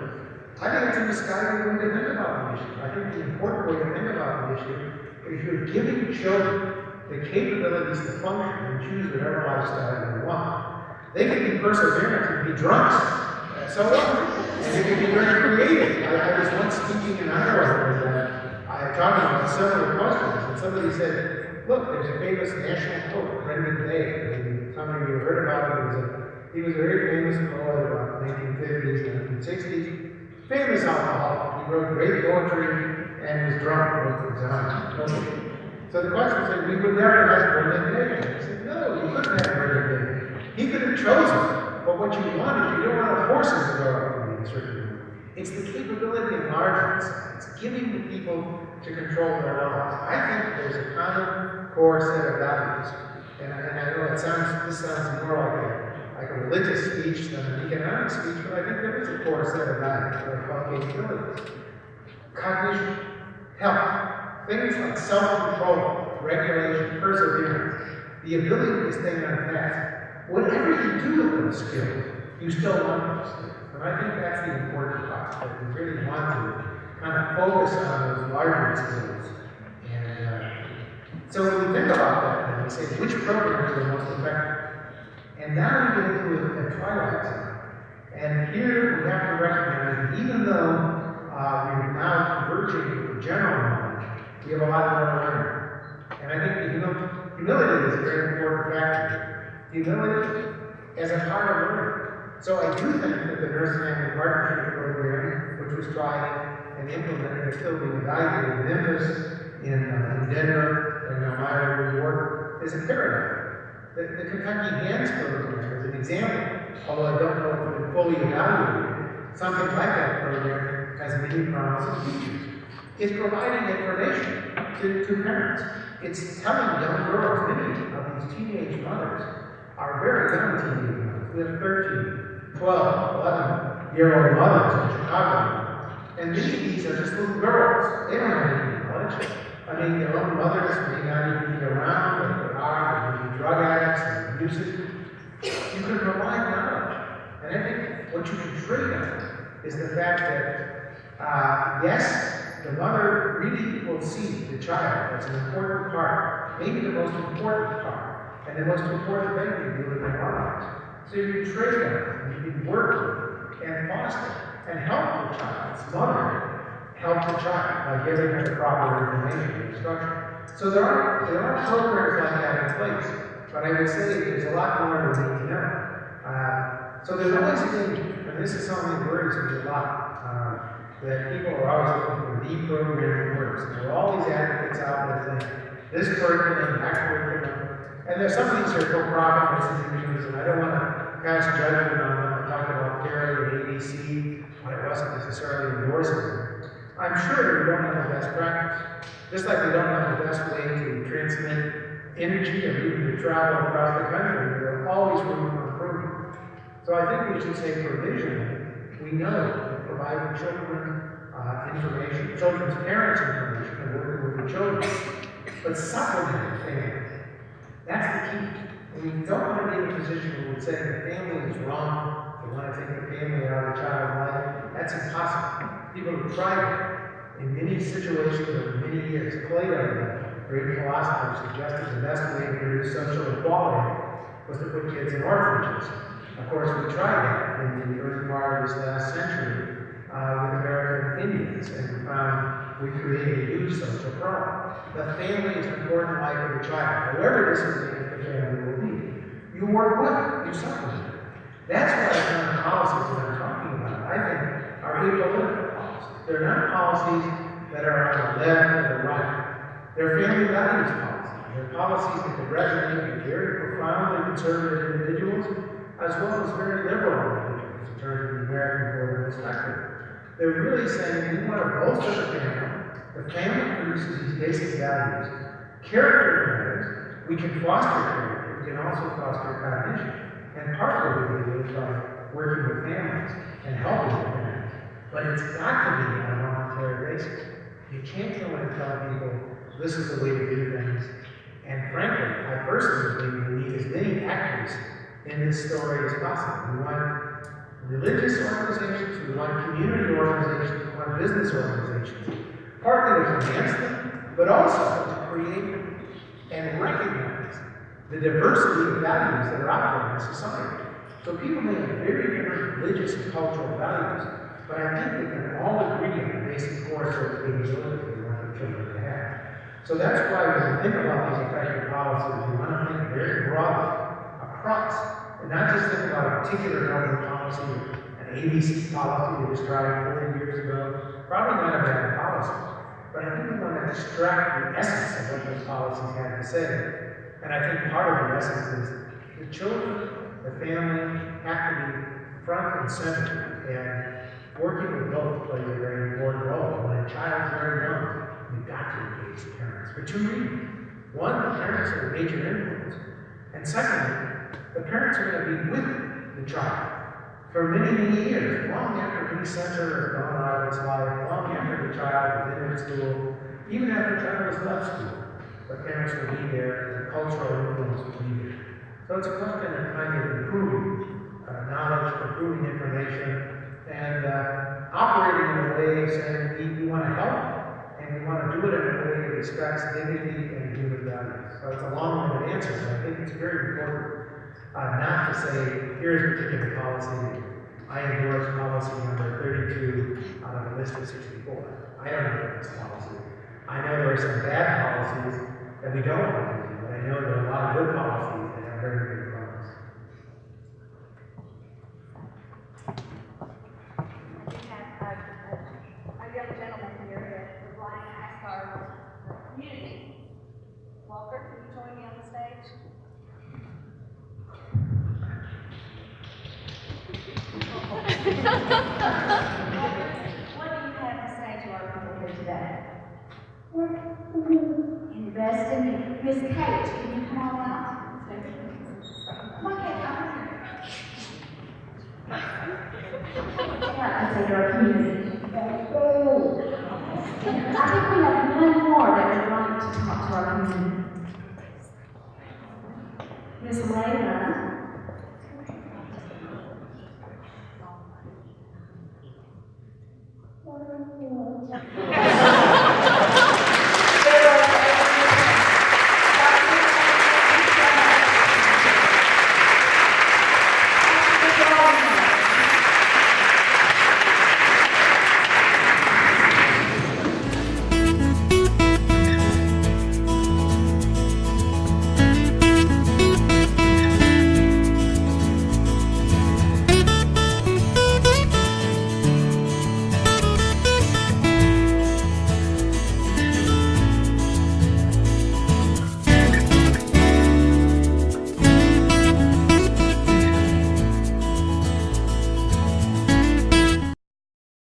I think it's a misguided way to think about the issue. I think the important way to think about the issue is if you're giving children the capabilities to function and choose whatever lifestyle they want. They can be perseverant and be drunks. So what? And they can be very creative. I was once speaking in Ireland, and I talked about several questions, and somebody said, look, there's a famous national poet, Brendan Day. Maybe some of you have heard about him. He was a very famous poet about the 1950s, 1960s. Famous alcoholic. He wrote great poetry and was drunk most of the time. So the question said, we would never have Brendan Day. He said, no, you couldn't have Brendan Day. He could have chosen, but what you want is you don't want to force him to grow up to be a certain way. It's the capability of margins. It's giving the people to control their lives. I think there's a common core set of values. And I know this sounds more like a religious speech than an economic speech, but I think there is a core set of values that are called capabilities. Cognition, health, things like self-control, regulation, perseverance, the ability to stay on task. Whatever you do with those skills, you still want those skills. And I think that's the important part, that we really want to kind of focus on those larger skills. And so when we think about that, then we say, which programs are the most effective? And now we get into a twilight zone. And here we have to recognize that even though we're now converging to general knowledge, we have a lot more to learn. And I think humility is a very important factor. Humility as a part of learning. So I do think that the Nurse-Family Partnership Program, which was tried and implemented and still being evaluated in Memphis, in Denver, and Elmira, New York, is a paradigm. The Kentucky Hands Program is an example, although I don't know if it's been fully evaluated. Something like that program has many promising features. It's providing information to parents. It's telling young girls, many of these teenage mothers are very young teenage mothers. We have 13, 12, 11-year-old mothers in Chicago. And many of these are just little girls. They don't have any knowledge. I mean, their own mothers may not even be around, but they are, they may be drug addicts and abusive. You can provide knowledge. And I think what you can trade on is the fact that, yes, the mother really will see the child as an important part, maybe the most important part, and the most important thing to do in their lives. So you can trade on it, and you can work with and foster and help the child's mother help the child by giving her the proper information and instruction. So there are programs like that in place, but I would say there's a lot more we need to know. So there's always a need, and this is something that worries me a lot, that people are always looking for the program that works. And there are all these advocates out there saying, this curriculum, that curriculum, and there's some of these are for-profit institutions, and I don't want to pass judgment on them. I talked about Perry and ABC, but I wasn't necessarily endorsing them. I'm sure we don't have the best practice. Just like we don't have the best way to transmit energy or even to travel across the country, there's always room for improvement. So I think we should say provisionally, we know that providing children information, children's parents information, and working with the children, but supplementing families. That's the key. And we don't want to be in a position where we say the family is wrong, we want to take the family out of the child's life. That's impossible. People who tried in many situations over many years. Plato, great philosopher, suggested the best way to produce social equality was to put kids in orphanages. Of course, we tried that in the early part of this last century with American Indians, and we found we created a huge social problem. The family is an important life of the child, however disciplined the family will be. You work with it, you supplement it. That's why the kind of policies that I'm talking about, I think, are apolitical policies. They're not policies that are on the left or the right. They're family values policies. They're policies that could resonate with very profoundly conservative individuals, as well as very liberal individuals in terms of the American political spectrum. They're really saying we want to bolster the family. The family produces these basic values. Character matters. We can foster character. We can also foster cognition. And part of what we do is by working with families and helping with families. But it's got to be on a voluntary basis. You can't go in and tell people this is the way to do things. And frankly, I personally believe we need as many actors in this story as possible. We want religious organizations, we want community organizations, we want business organizations, partly to finance them, but also to create and recognize the diversity of values that are out there in society. So people may have very different religious and cultural values, but I think we can all agree on the basic core sort of capability we want our children to have. So that's why when we think about these effective policies, we want to think very broadly across, and not just think about a particular government policy, an ABC policy that was tried 40 years ago. Probably not a bad policy, but I think we want to extract the essence of what those policies have to say. And I think part of the essence is the children, the family, have to be front and center, and working with both plays a very important role. When a child's very young, you've got to engage the parents for two reasons. One, the parents are a major influence, and secondly, the parents are going to be with the child for many, many years, long after any center has gone out of its life, long after the child is in school, even after the child has left school. The parents will be there, the cultural influence will be there. So it's a question of kind of improving knowledge, improving information, and operating in a way of saying we want to help, and we want to do it in a way that respects dignity and human values. So it's a long-winded answer, but I think it's very important not to say, here's a particular policy. I endorse policy number 32 out of a list of 64. I don't endorse policy. I know there are some bad policies that we don't want to do, but I know there are a lot of good policies that have very good promise. We have a young gentleman here that would like to ask our community. Walker, can you join me on the stage? What do you have to say to our people here today? Invest in me. Miss Kate, can you come on out? Come on, Kate, out here. I say to our community. I think we have one more that would like to talk to our community. Miss Layla.